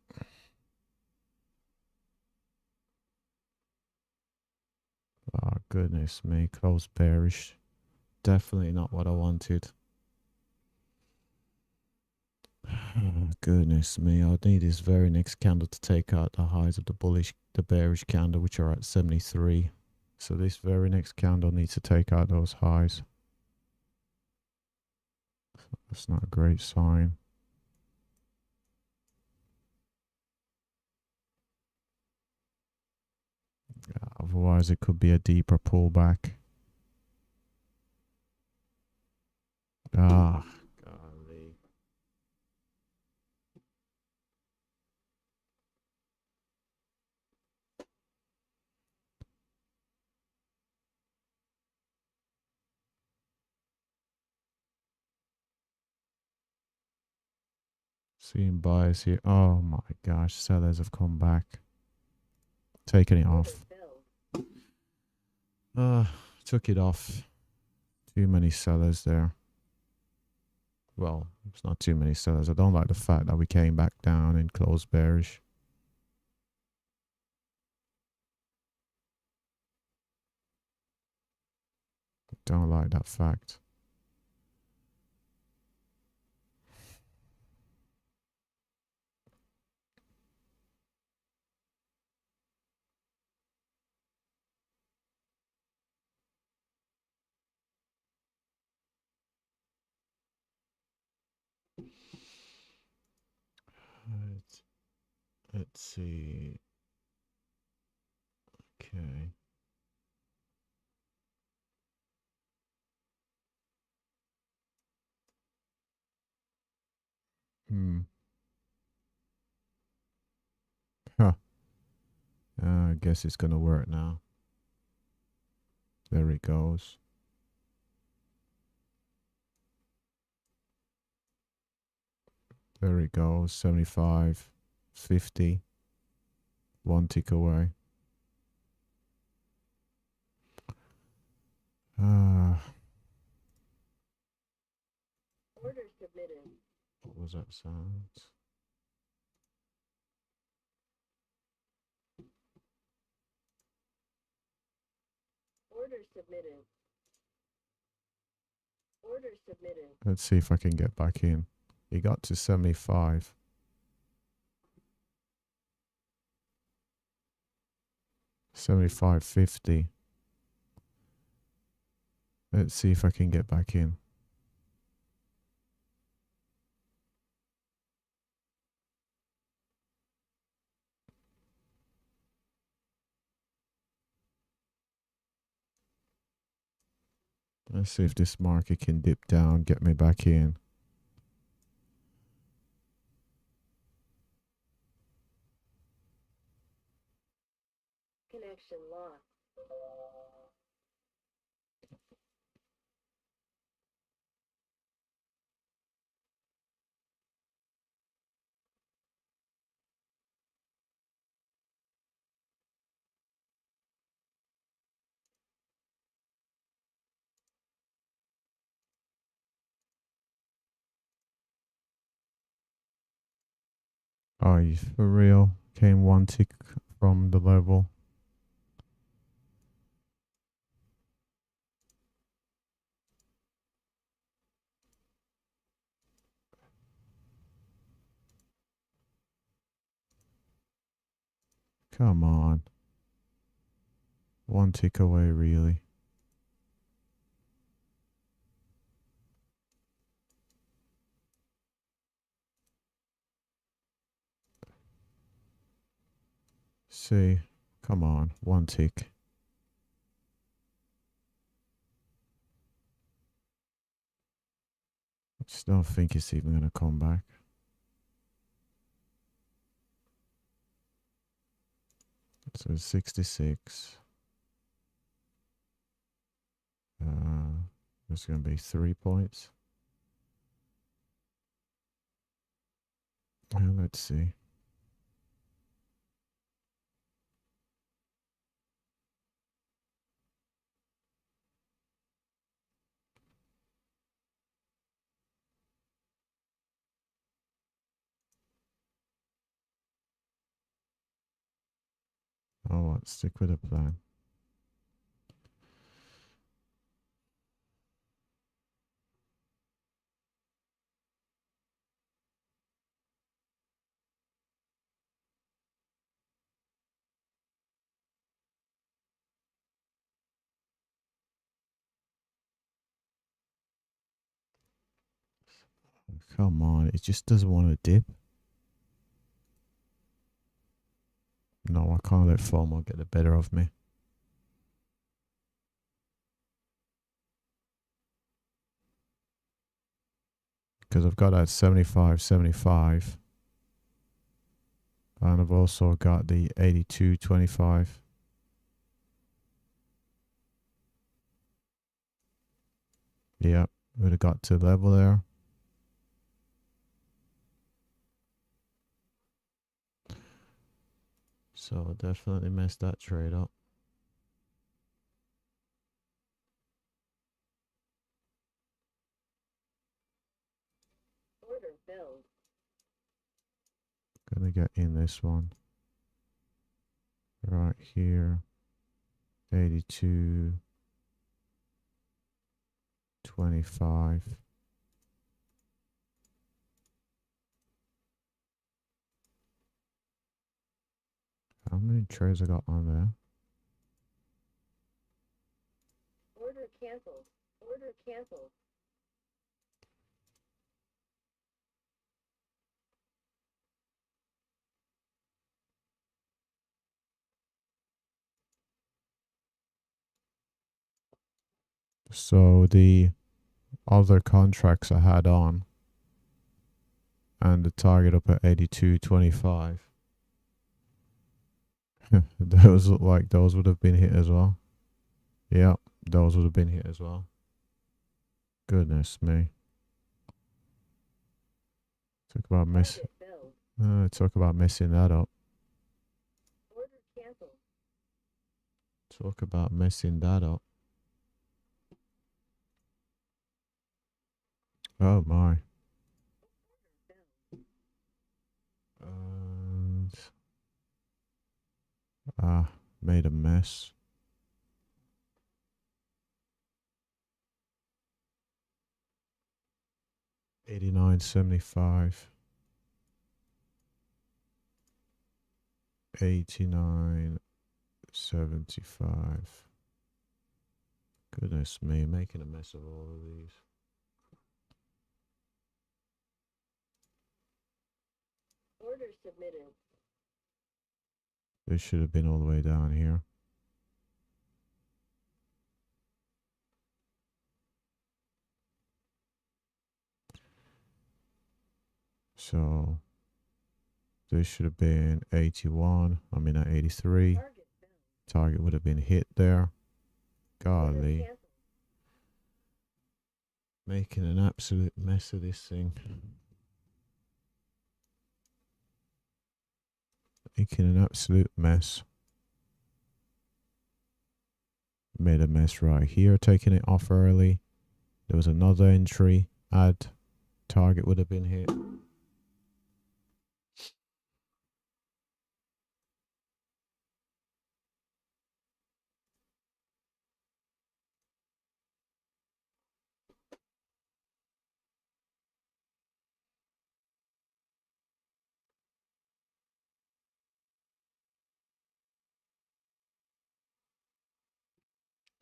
Oh, goodness me. Close bearish. Definitely not what I wanted. Oh, goodness me. I need this very next candle to take out the highs of the bearish candle, which are at 73. So this very next candle needs to take out those highs. That's not a great sign. Otherwise, it could be a deeper pullback. Ah, golly. Seeing buyers here. Oh my gosh, sellers have come back. Taking it Order off. filled. Took it off. Too many sellers there. Well, it's not too many sellers. I don't like the fact that we came back down and closed bearish. Don't like that fact. Let's see. Okay. Huh. I guess it's gonna work now. There it goes. There it goes. 75, 50. One tick away. Order submitted. What was that sound? Order submitted. Order submitted. Let's see if I can get back in. He got to 75. 75.50. Let's see if I can get back in. Let's see if this market can dip down, get me back in. Connection lost. Are you for real? Came one tick from the level. Come on. One tick away, really. See, come on, one tick. I just don't think it's even going to come back. So 66. There's going to be 3 points. Let's see. Oh, let's stick with the plan. Come on, it just doesn't want to dip. No, I can't let FOMO get the better of me. Because I've got that 75.75. And I've also got the 82.25. Yep, would have got to level there. So I definitely messed that trade up. Order filled. Gonna get in this one. Right here. 82.25. How many trades I got on there? Order canceled. Order canceled. So the other contracts I had on and the target up at 82.25. Those look like those would have been hit as well. Yep, those would have been hit as well. Goodness me. Talk about Target filled. talk about messing that up. Order canceled. Talk about messing that up. Oh my. And made a mess. $89.75. 89.75. Goodness me, making a mess of all of these. Order submitted. This should have been all the way down here. So this should have been 81. I'm in at 83. Target would have been hit there. Golly. Making an absolute mess of this thing. Making an absolute mess. Made a mess right here, taking it off early. There was another entry. Add. Target would have been hit.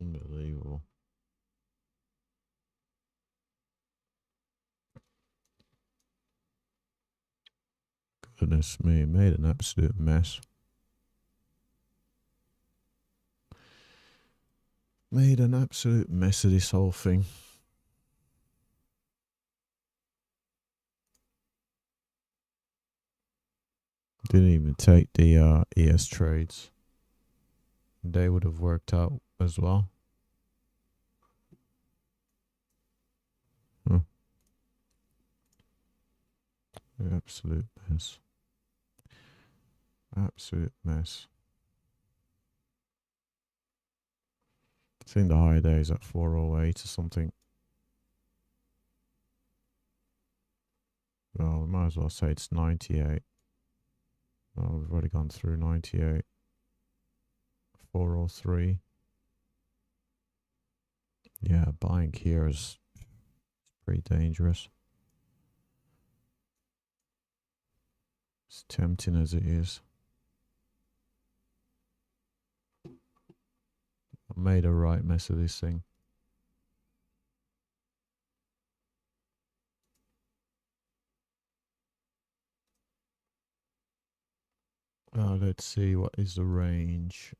Unbelievable. Goodness me, made an absolute mess. Made an absolute mess of this whole thing. Didn't even take the ES trades. They would have worked out as well. Huh. Absolute mess. Absolute mess. I think the high day is at 408 or something. Well, we might as well say it's 98. Oh, we've already gone through 98. 403. Yeah, buying here is pretty dangerous. As tempting as it is. I made a right mess of this thing. Let's see, what is the range?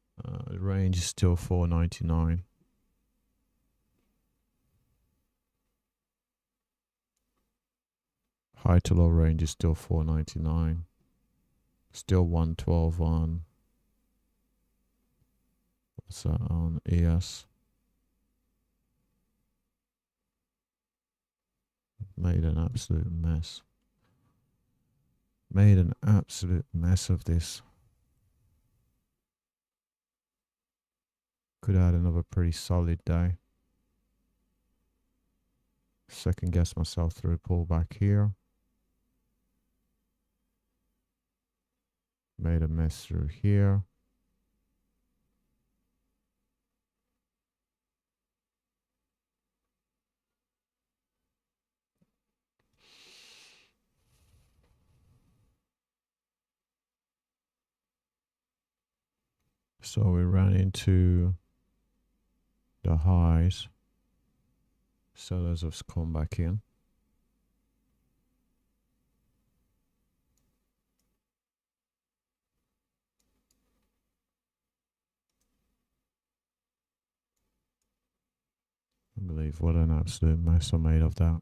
The range is still 499. High to low range is still 499. Still 112 on. What's that on ES? Made an absolute mess. Made an absolute mess of this. Could have had another pretty solid day. Second guess myself through a pullback here. Made a mess through here. So we ran into the highs. Sellers have come back in. I believe what an absolute mess I made of that.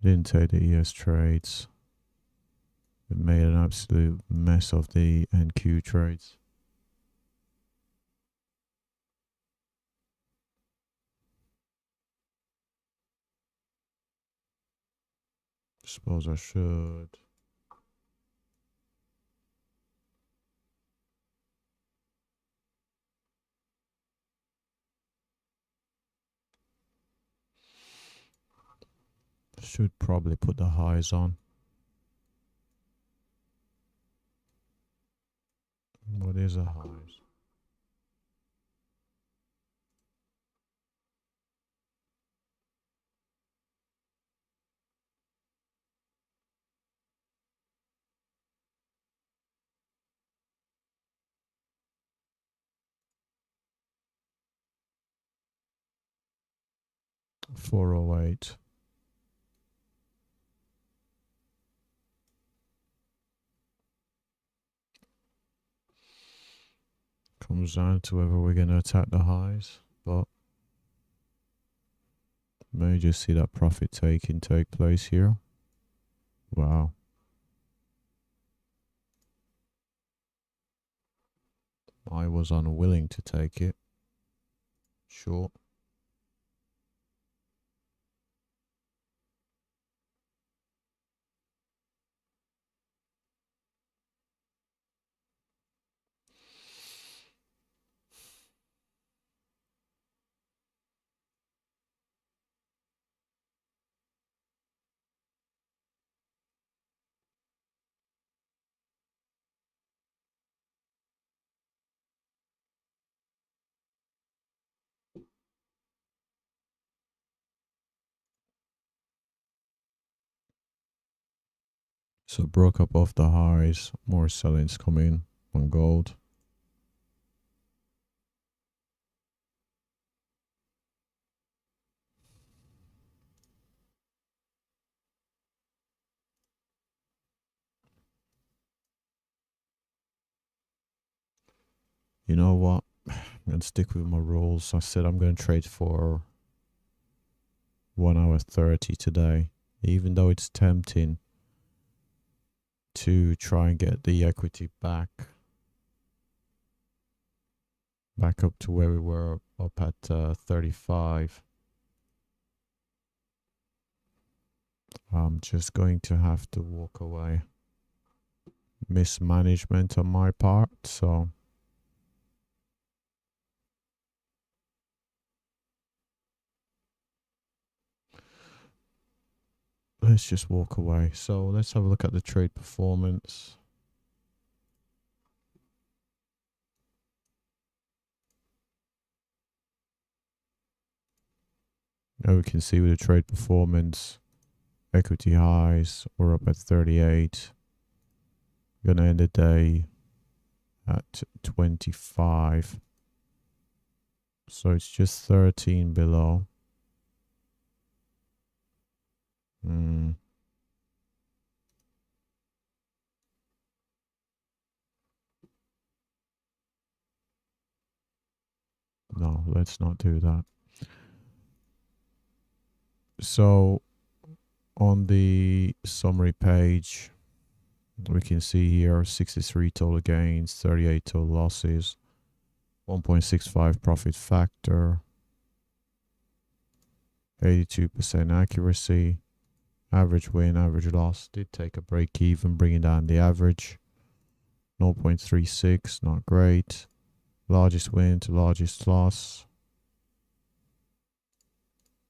Didn't take the ES trades. It made an absolute mess of the NQ trades. Suppose I should. Should probably put the highs on. What is a highs? $408. Comes down to whether we're going to attack the highs, but may just see that profit taking take place here. Wow. I was unwilling to take it. Short. So broke up off the highs. More sellings coming on gold. You know what? I'm going to stick with my rules. I said I'm going to trade for 1 hour 30 today. Even though it's tempting to try and get the equity back up to where we were up at 35. I'm just going to have to walk away. Mismanagement on my part, so let's just walk away. So let's have a look at the trade performance. And we can see with the trade performance, equity highs, we're up at 38. Gonna end the day at 25. So it's just 13 below. No, let's not do that. So on the summary page, we can see here 63 total gains, 38 total losses, 1.65 profit factor, 82% accuracy, average win, average loss. Did take a break even, bringing down the average. 0.36, not great. Largest win to largest loss.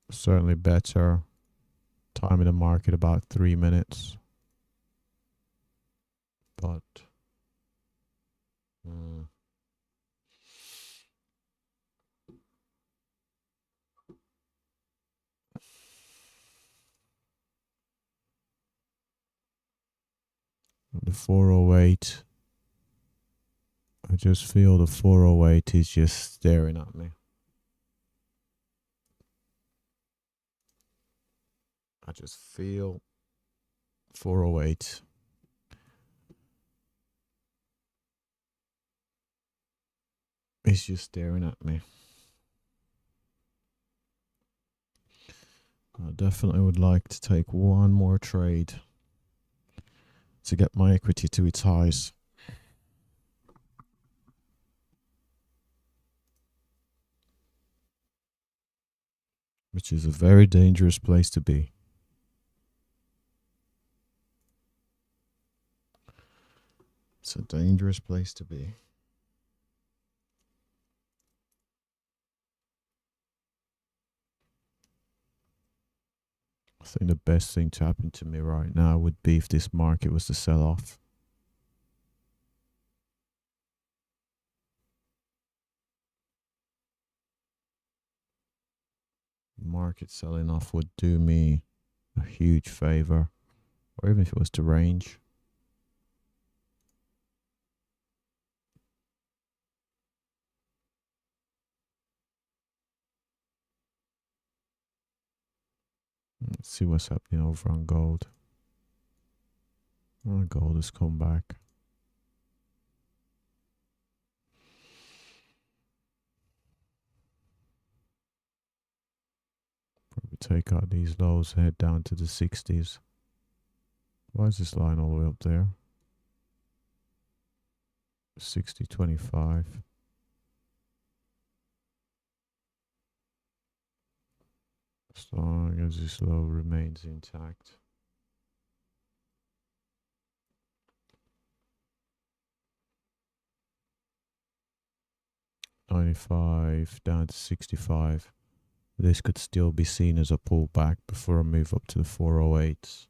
Certainly better. Time in the market about 3 minutes. But the 408, I just feel the 408 is just staring at me. I just feel 408. It's just staring at me. I definitely would like to take one more trade to get my equity to its highs. Which is a very dangerous place to be. It's a dangerous place to be. I think the best thing to happen to me right now would be if this market was to sell off. Market selling off would do me a huge favor, or even if it was to range. Let's see what's happening over on gold. Oh, gold has come back. Probably take out these lows, head down to the 60s. Why is this line all the way up there? 60.25. As long as this low remains intact. $95 down to 65. This could still be seen as a pullback before a move up to the 408s.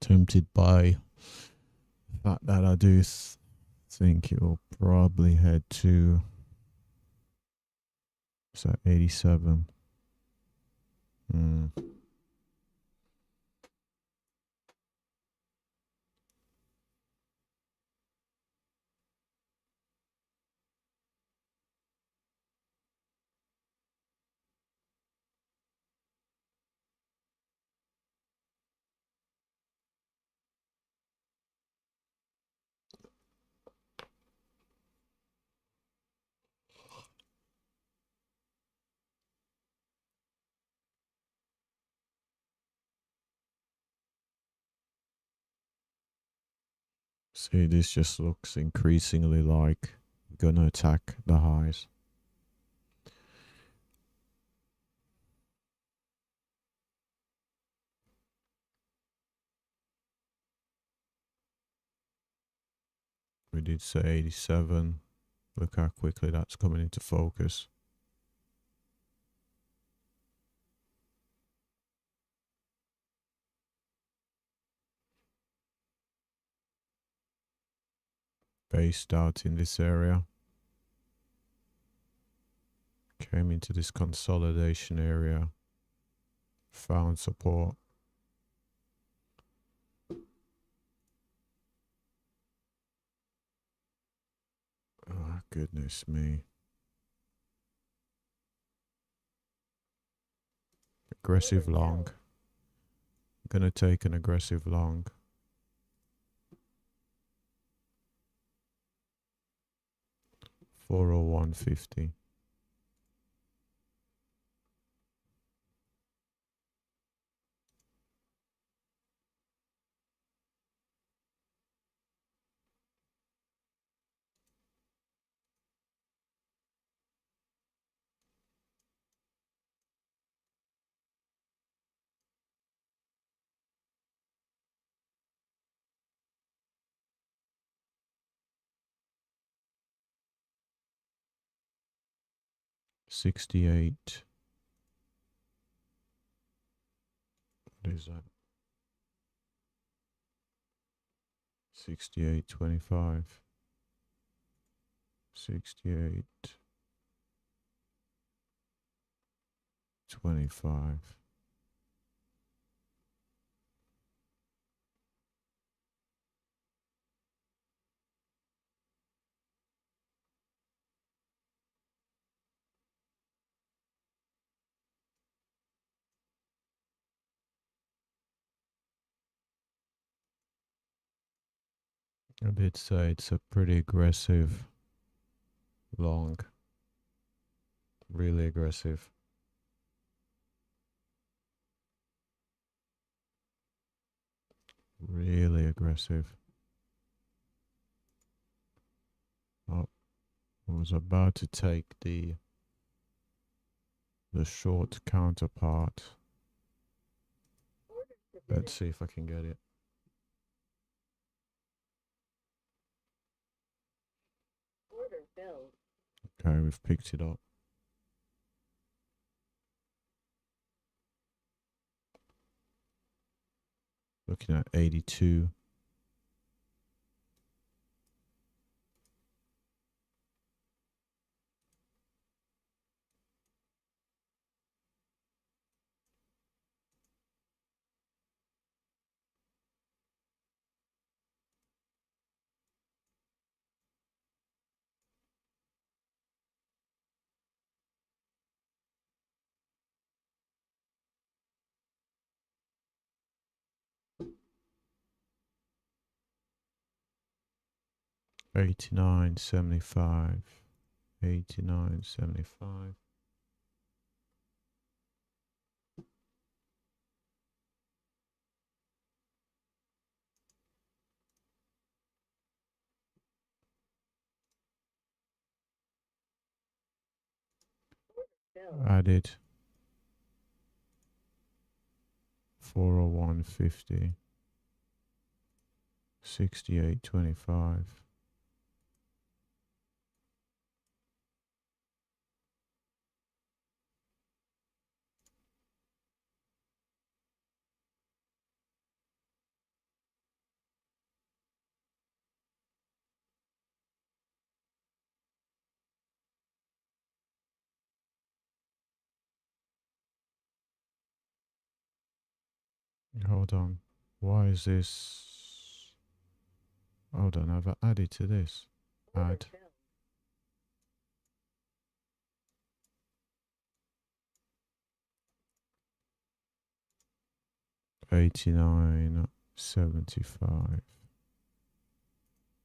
Tempted by the fact that I do think it will probably head to 87. See, this just looks increasingly like we're gonna attack the highs. We did say 87. Look how quickly that's coming into focus. Based out in this area. Came into this consolidation area. Found support. Oh, goodness me. Aggressive long. I'm gonna take an aggressive long. $401.50. $68. What is that? 68.25. 68.25. I did say it's a pretty aggressive long. Really aggressive. Really aggressive. Oh, I was about to take the short counterpart. Order submitted. Let's see if I can get it. Order filled. Okay, we've picked it up. Looking at 82. $89.75. $89.75. Filled. Added 401.50. 68.25. Hold on. Why is this? Hold on, I've added to this. Order Add. filled. 89.75.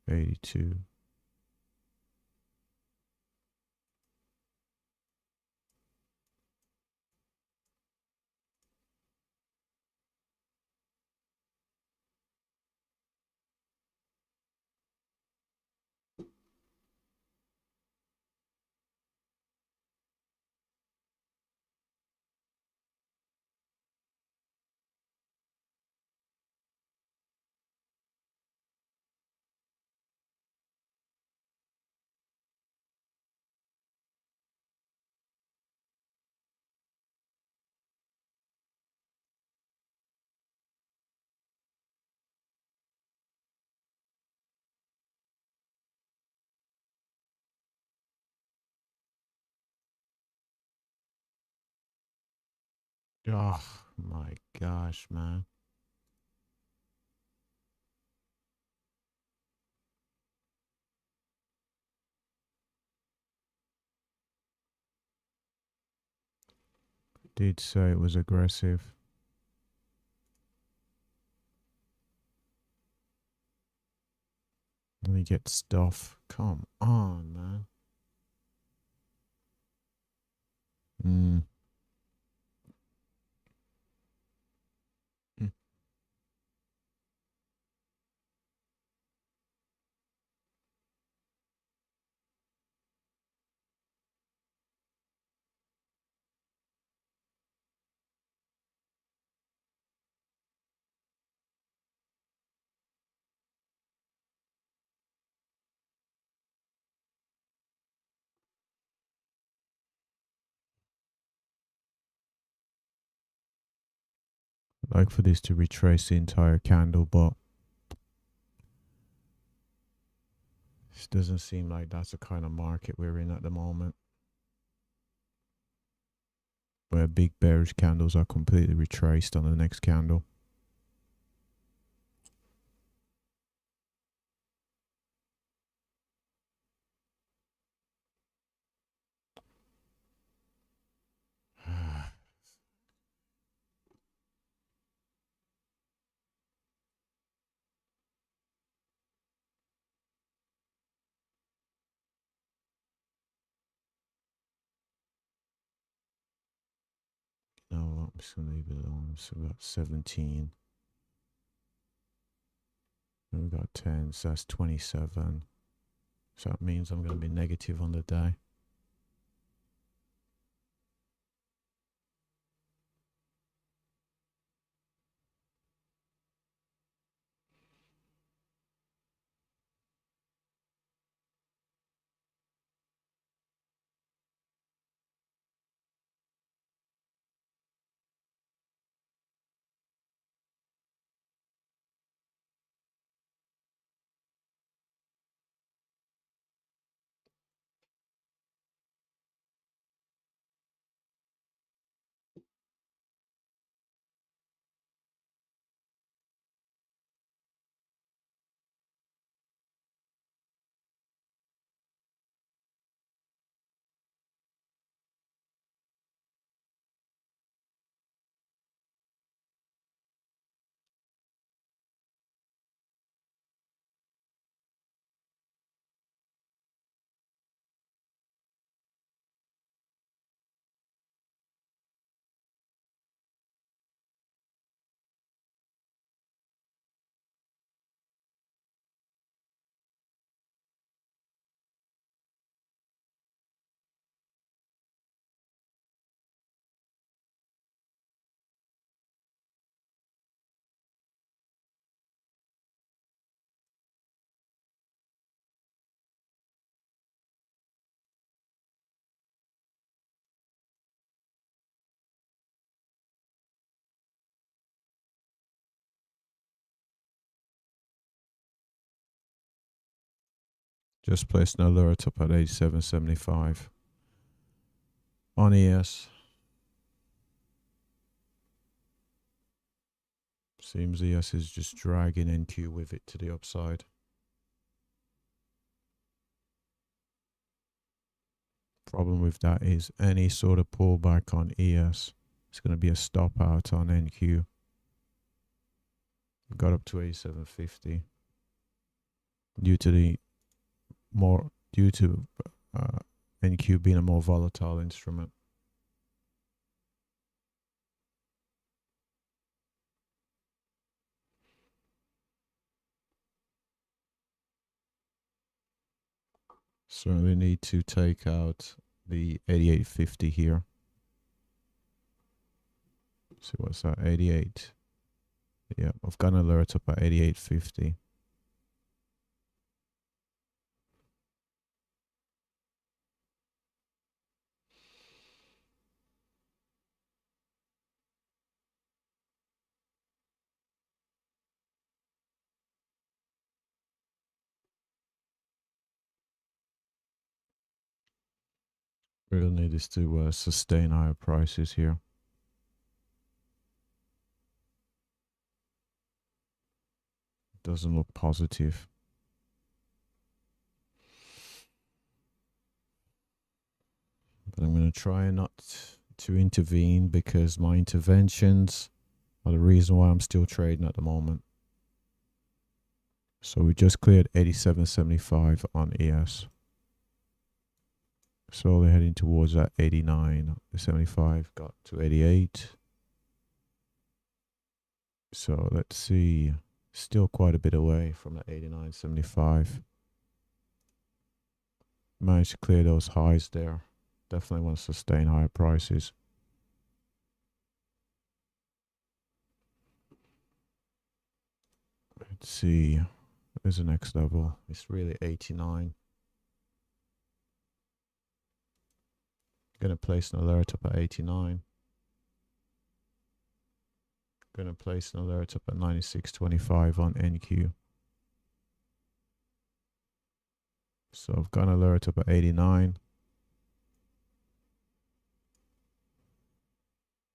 82. Oh my gosh, man. Did say it was aggressive. Let me get stuff. Come on, man. Mm. Mm. Like for this to retrace the entire candle, but this doesn't seem like that's the kind of market we're in at the moment, where big bearish candles are completely retraced on the next candle. No, I'm just gonna leave it alone. So we got 17. And we got 10, so that's 27. So that means I'm gonna be negative on the day. Just placed an alert up at 87.75 on ES. Seems ES is just dragging NQ with it to the upside. Problem with that is any sort of pullback on ES, it's going to be a stop out on NQ. Got up to 87.50 due to NQ being a more volatile instrument. Certainly need to take out the 88.50 here. See what's that? 88. Yeah, I've got an alert up at 88.50. Real need is to sustain higher prices here. doesn't look positive. But I'm going to try not to intervene because my interventions are the reason why I'm still trading at the moment. So we just cleared 87.75 on ES. Slowly heading towards that 89.75, got to 88. So let's see, still quite a bit away from the 89.75. Managed to clear those highs there. Definitely want to sustain higher prices. Let's see, there's the next level. It's really 89. Gonna place an alert up at 89. Gonna place an alert up at 96.25 on NQ. So I've got an alert up at 89.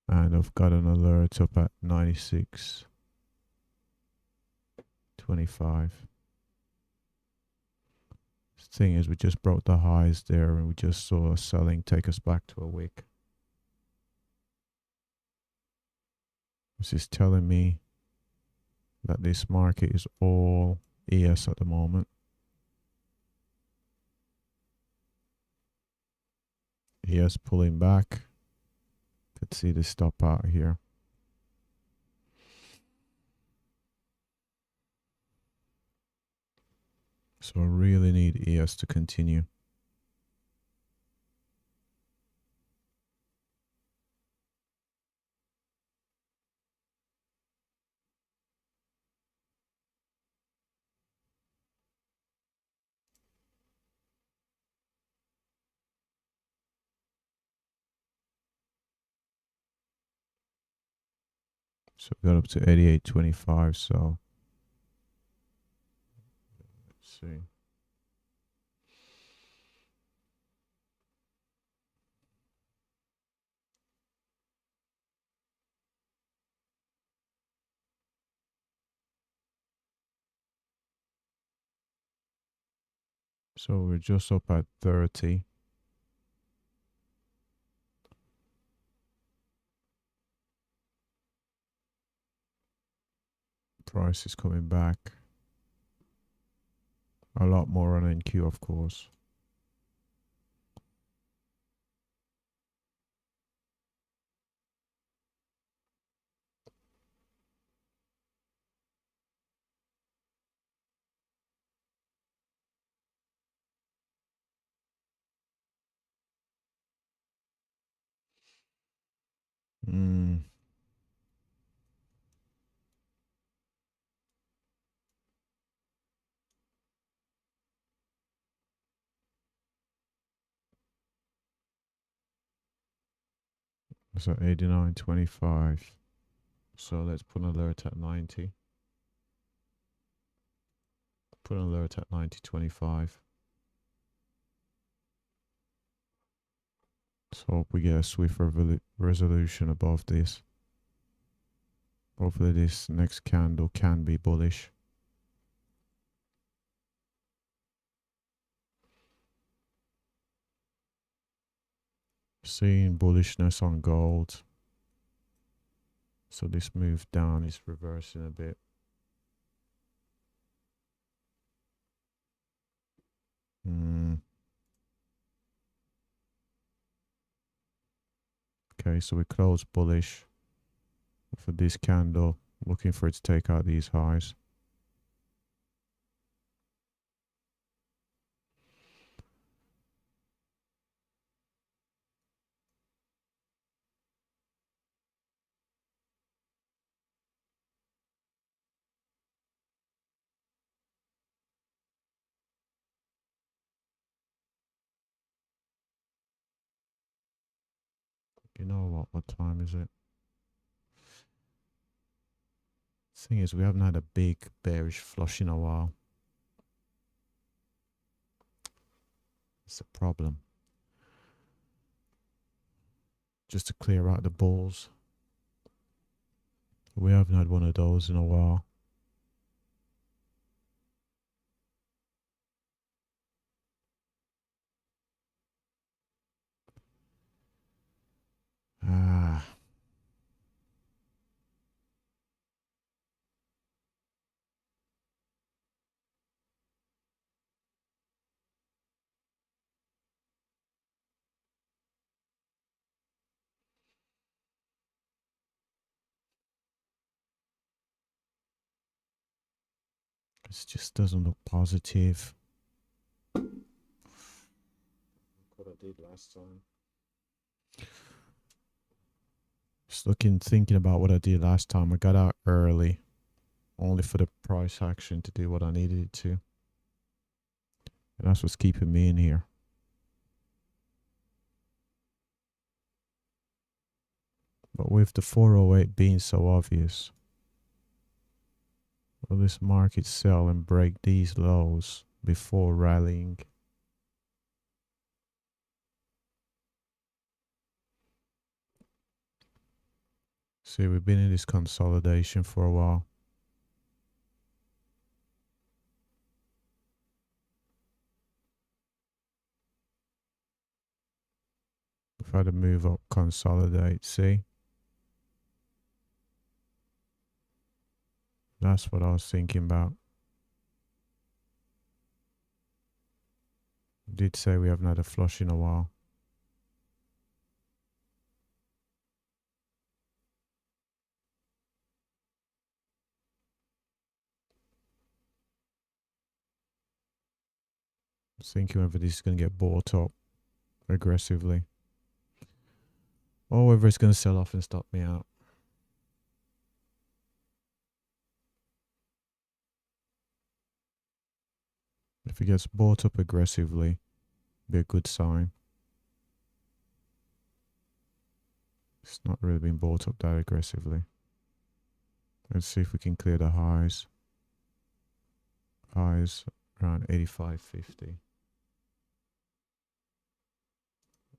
And I've got an alert up at 96.25. Thing is, we just broke the highs there and we just saw selling take us back to a wick. This is telling me that this market is all ES at the moment. ES pulling back. Could see the stop out here. So I really need ES to continue. So we got up to 88.25, so let's see. So we're just up at 30. Price is coming back. A lot more on NQ, of course. So 89.25. So let's put an alert at 90. Put an alert at 90.25. So hope we get a swift resolution above this. Hopefully this next candle can be bullish. Seeing bullishness on gold. So this move down is reversing a bit. Okay, so we close bullish for this candle, looking for it to take out these highs. You know what time is it? Thing is, we haven't had a big bearish flush in a while. It's a problem. Just to clear out the bulls. We haven't had one of those in a while. This just doesn't look positive. What I did last time. Just thinking about what I did last time. I got out early, only for the price action to do what I needed it to. And that's what's keeping me in here. But with the 408 being so obvious, will this market sell and break these lows before rallying? See, we've been in this consolidation for a while. We've had to move up, consolidate, see? That's what I was thinking about. Did say we haven't had a flush in a while. I was thinking whether this is going to get bought up aggressively, or whether it's going to sell off and stop me out. If it gets bought up aggressively, be a good sign. It's not really been bought up that aggressively. Let's see if we can clear the highs. Highs around 85.50.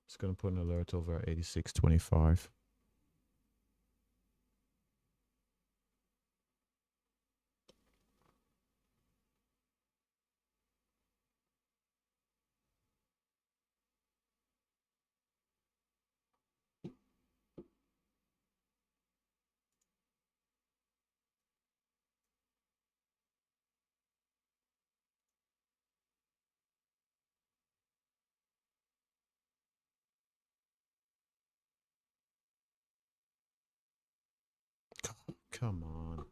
It's going to put an alert over at 86.25. Come on.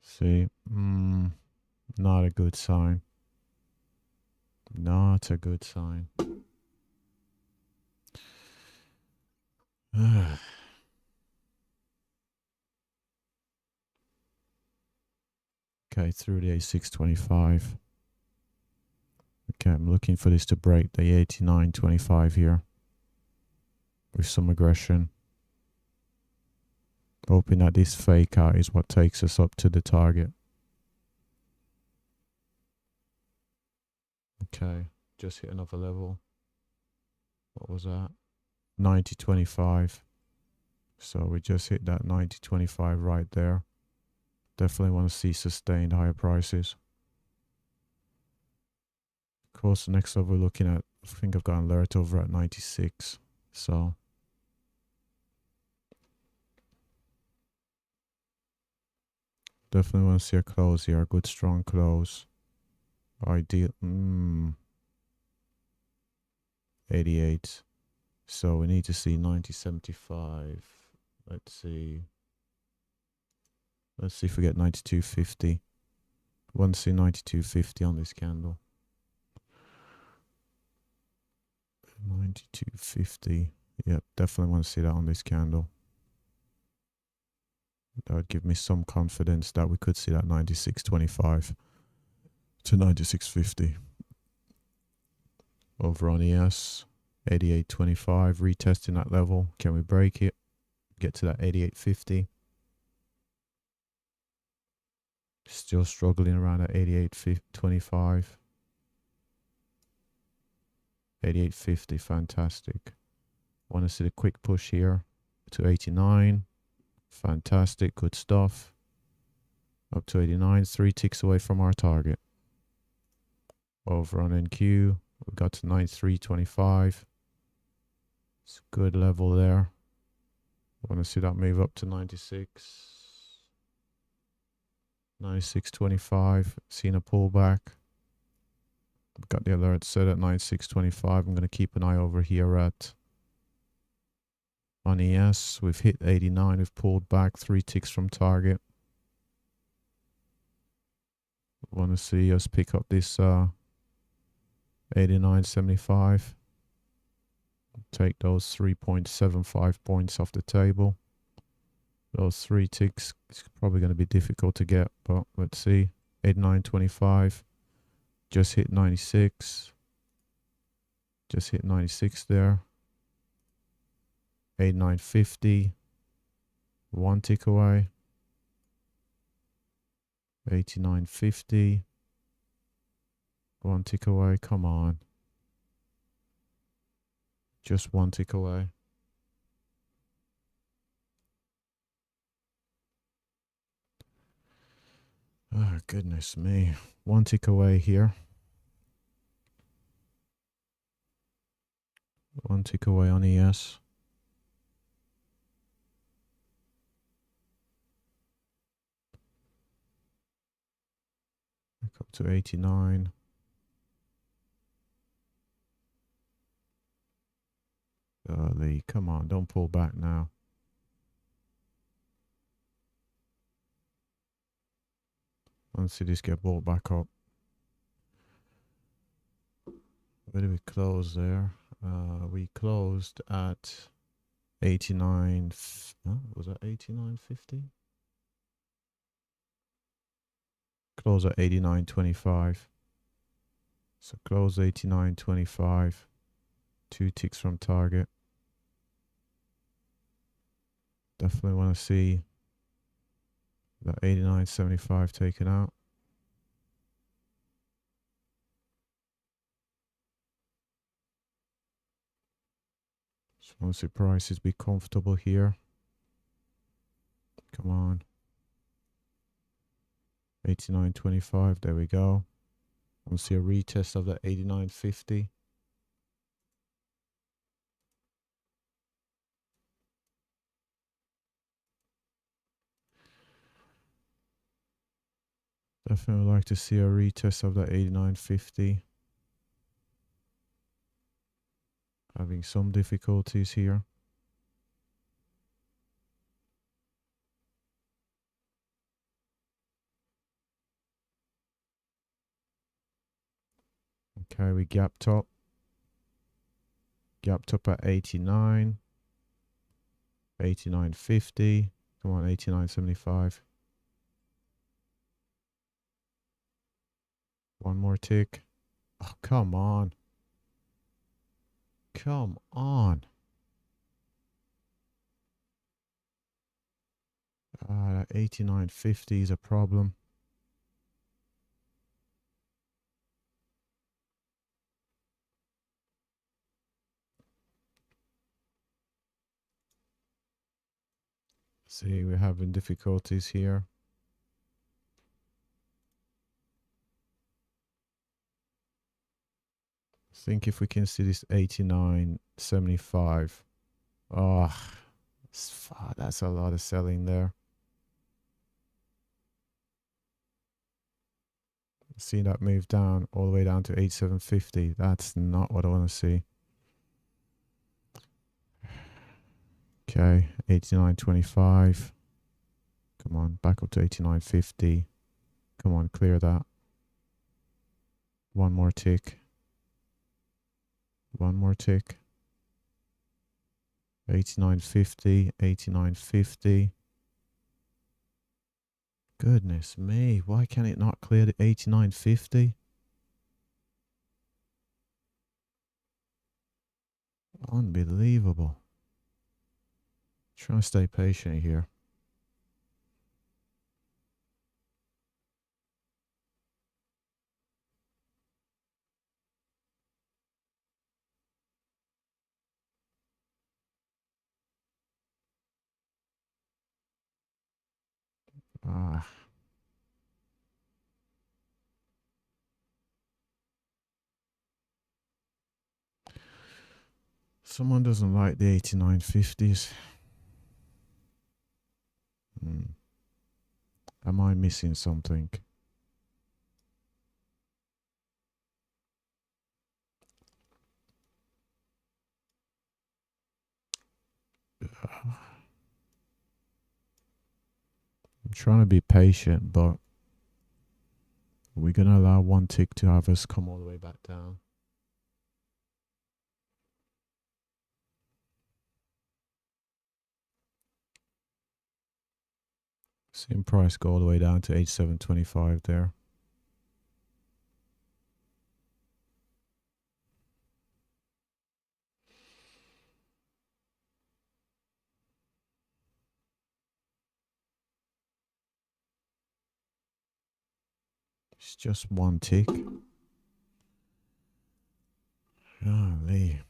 See, not a good sign. Not a good sign. Okay, through the A625. Okay, I'm looking for this to break the 89.25 here with some aggression. Hoping that this fake out is what takes us up to the target. Okay, just hit another level. What was that? 90.25. So we just hit that 90.25 right there. Definitely want to see sustained higher prices. Of course, the next level we're looking at, I think I've got an alert over at 96. So definitely want to see a close here, a good strong close. Ideal 88. So we need to see 90.75. Let's see. Let's see if we get 92.50. Want to see 92.50 on this candle. 92.50. Yep, definitely want to see that on this candle. That would give me some confidence that we could see that 96.25 to 96.50. Over on ES, 88.25, retesting that level. Can we break it? Get to that 88.50. Still struggling around at 88.25. 88.50, fantastic. Want to see the quick push here to 89. Fantastic, good stuff. Up to 89, 3 ticks away from our target. Over on NQ, we got to 93.25. It's a good level there. Want to see that move up to 96. 96.25, seeing a pullback. Got the alert set at 96.25. I'm going to keep an eye over here at On ES, we've hit 89. We've pulled back 3 ticks from target. Want to see us pick up this 89.75. Take those 3.75 points off the table. Those 3 ticks, it's probably going to be difficult to get, but let's see. 89.25. Just hit 96. Just hit 96 there. 89.50. 1 tick away. 89.50. 1 tick away. Come on. Just 1 tick away. Oh, goodness me. 1 tick away here. 1 tick away on ES. Back up to 89. Lee, come on, don't pull back now. Let's see this get bought back up. Where did we close there? We closed at 89. Was that 89.50? Close at 89.25. So close 89.25. 2 ticks from target. Definitely want to see that 89.75 taken out. Just want to see prices be comfortable here. Come on. 89.25. There we go. I want to see a retest of that 89.50. Definitely like to see a retest of that 89.50. Having some difficulties here. Okay, we gapped up. Gapped up at 89. 89.50. Come on, 89.75. 1 more tick. Oh, come on. Come on. That 89.50 is a problem. See, we're having difficulties here. I think if we can see this 89.75. Oh, that's a lot of selling there. See that move down all the way down to 87.50. That's not what I want to see. Okay, 89.25. Come on, back up to 89.50. Come on, clear that. 1 more tick. 1 more tick. 89.50. 89.50. Goodness me, why can it not clear the 89.50? Unbelievable. Trying to stay patient here. Ah. Someone doesn't like the 89.50s. Am I missing something? I'm trying to be patient, but we're going to allow one tick to have us come all the way back down. Seeing price go all the way down to 87.25 there. It's just one tick. Golly.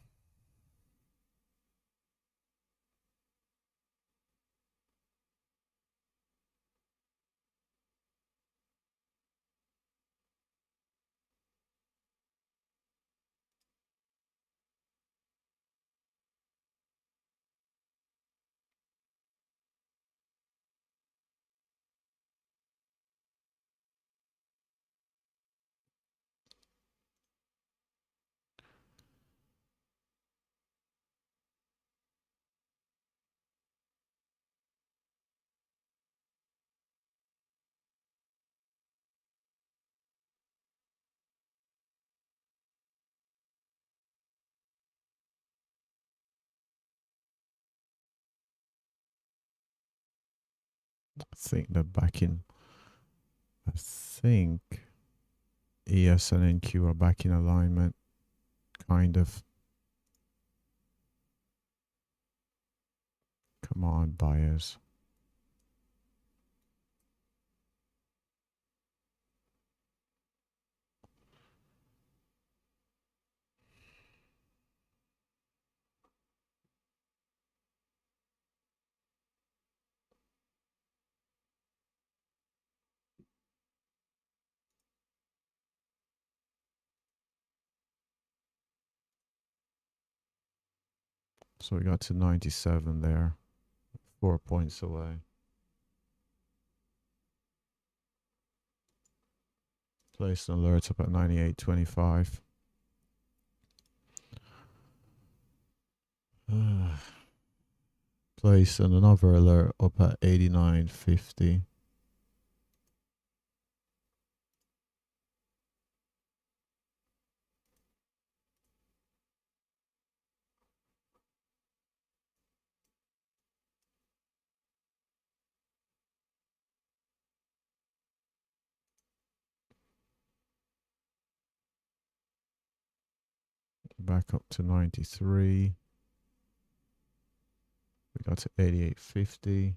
I think they're back in. I think ES and NQ are back in alignment. Kind of. Come on, buyers. So we got to 97 there. 4 points away. Place an alert up at 98.25. Place another alert up at 89.50. Back up to 93. We got to 88.50.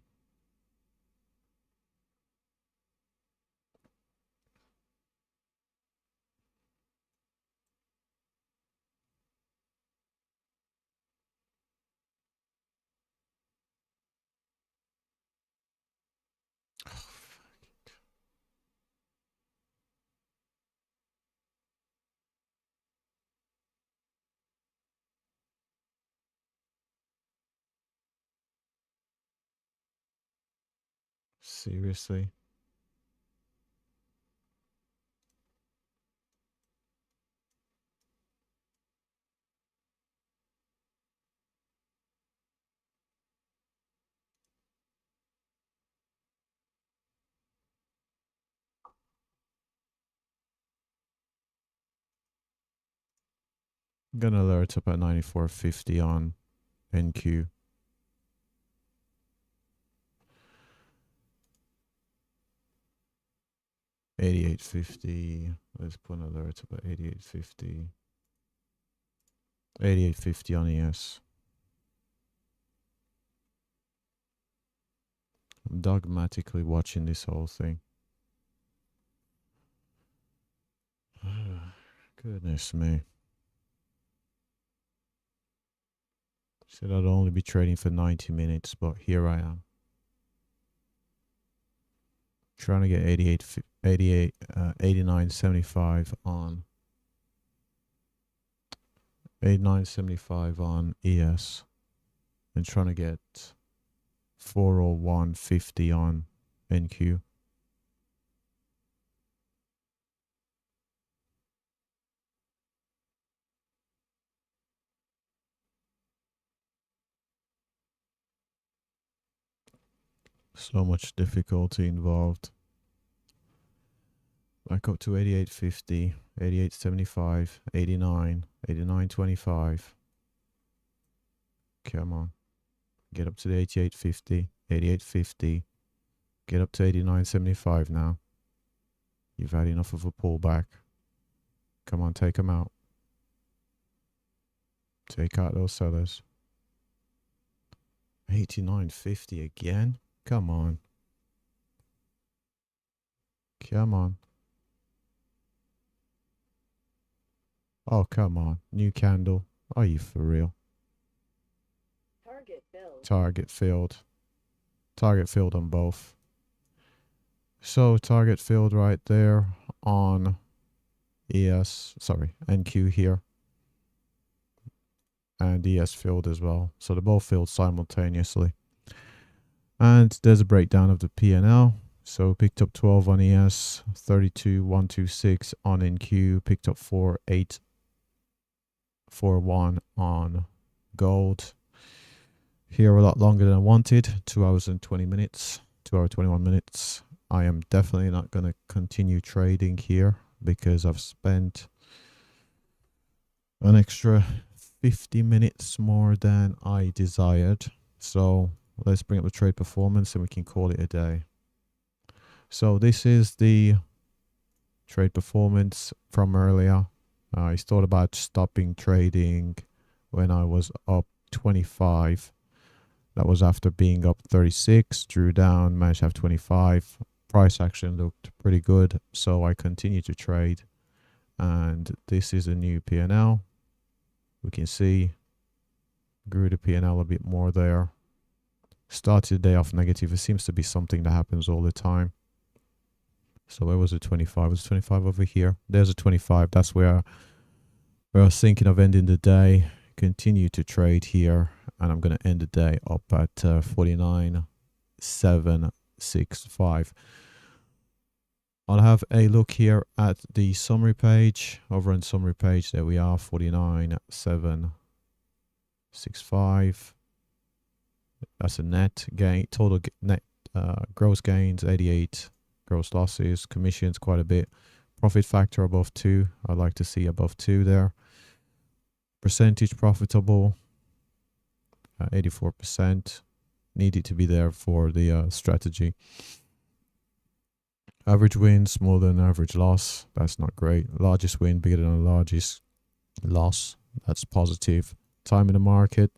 Seriously? I'm gonna alert up at 94.50 on NQ. 88.50. Let's put an alert up at 88.50. 88.50 on ES. I'm dogmatically watching this whole thing. Goodness me. Said I'd only be trading for 90 minutes, but here I am. Trying to get 89.75 on 89.75 on ES, and trying to get 401.50 on NQ. So much difficulty involved. Back up to 88.50, 88.75, 89, 89.25. Come on. Get up to the 88.50, 88.50. Get up to 89.75 now. You've had enough of a pullback. Come on, take them out. Take out those sellers. 89.50 again? Come on. Come on. Oh, come on. New candle. Are you for real? Target filled. Target filled. Target filled on both. So target filled right there on NQ here. And ES filled as well. So they're both filled simultaneously. And there's a breakdown of the P&L. So picked up 12 on ES, 32,126 on NQ, picked up 4,841 on gold. Here a lot longer than I wanted, 2 hours and 20 minutes, 2 hours 21 minutes. I am definitely not going to continue trading here because I've spent an extra 50 minutes more than I desired. So let's bring up the trade performance and we can call it a day. So this is the trade performance from earlier. I thought about stopping trading when I was up 25. That was after being up 36, drew down, managed to have 25. Price action looked pretty good, so I continued to trade. And this is a new P&L. We can see grew the P&L a bit more there. Started the day off negative. It seems to be something that happens all the time. So where was it? 25? Was 25 over here? There's a 25. That's where I was thinking of ending the day. Continue to trade here, and I'm going to end the day up at 49,765. I'll have a look here at the summary page. Over on summary page, there we are, 49,765. That's a net gain, total net gross gains 88, gross losses, commissions quite a bit. Profit factor above 2. I'd like to see above 2 there. Percentage profitable 84%. Needed to be there for the strategy. Average win smaller than average loss. That's not great. Largest win bigger than the largest loss. That's positive. Time in the market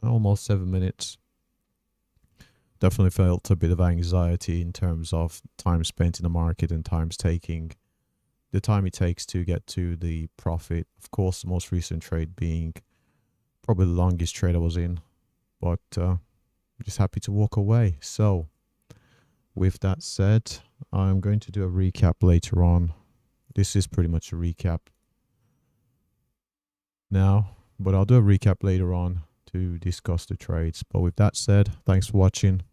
almost 7 minutes. Definitely felt a bit of anxiety in terms of time spent in the market and the time it takes to get to the profit. Of course, the most recent trade being probably the longest trade I was in, but just happy to walk away. So with that said, I'm going to do a recap later on. This is pretty much a recap now, but I'll do a recap later on to discuss the trades. But with that said, thanks for watching.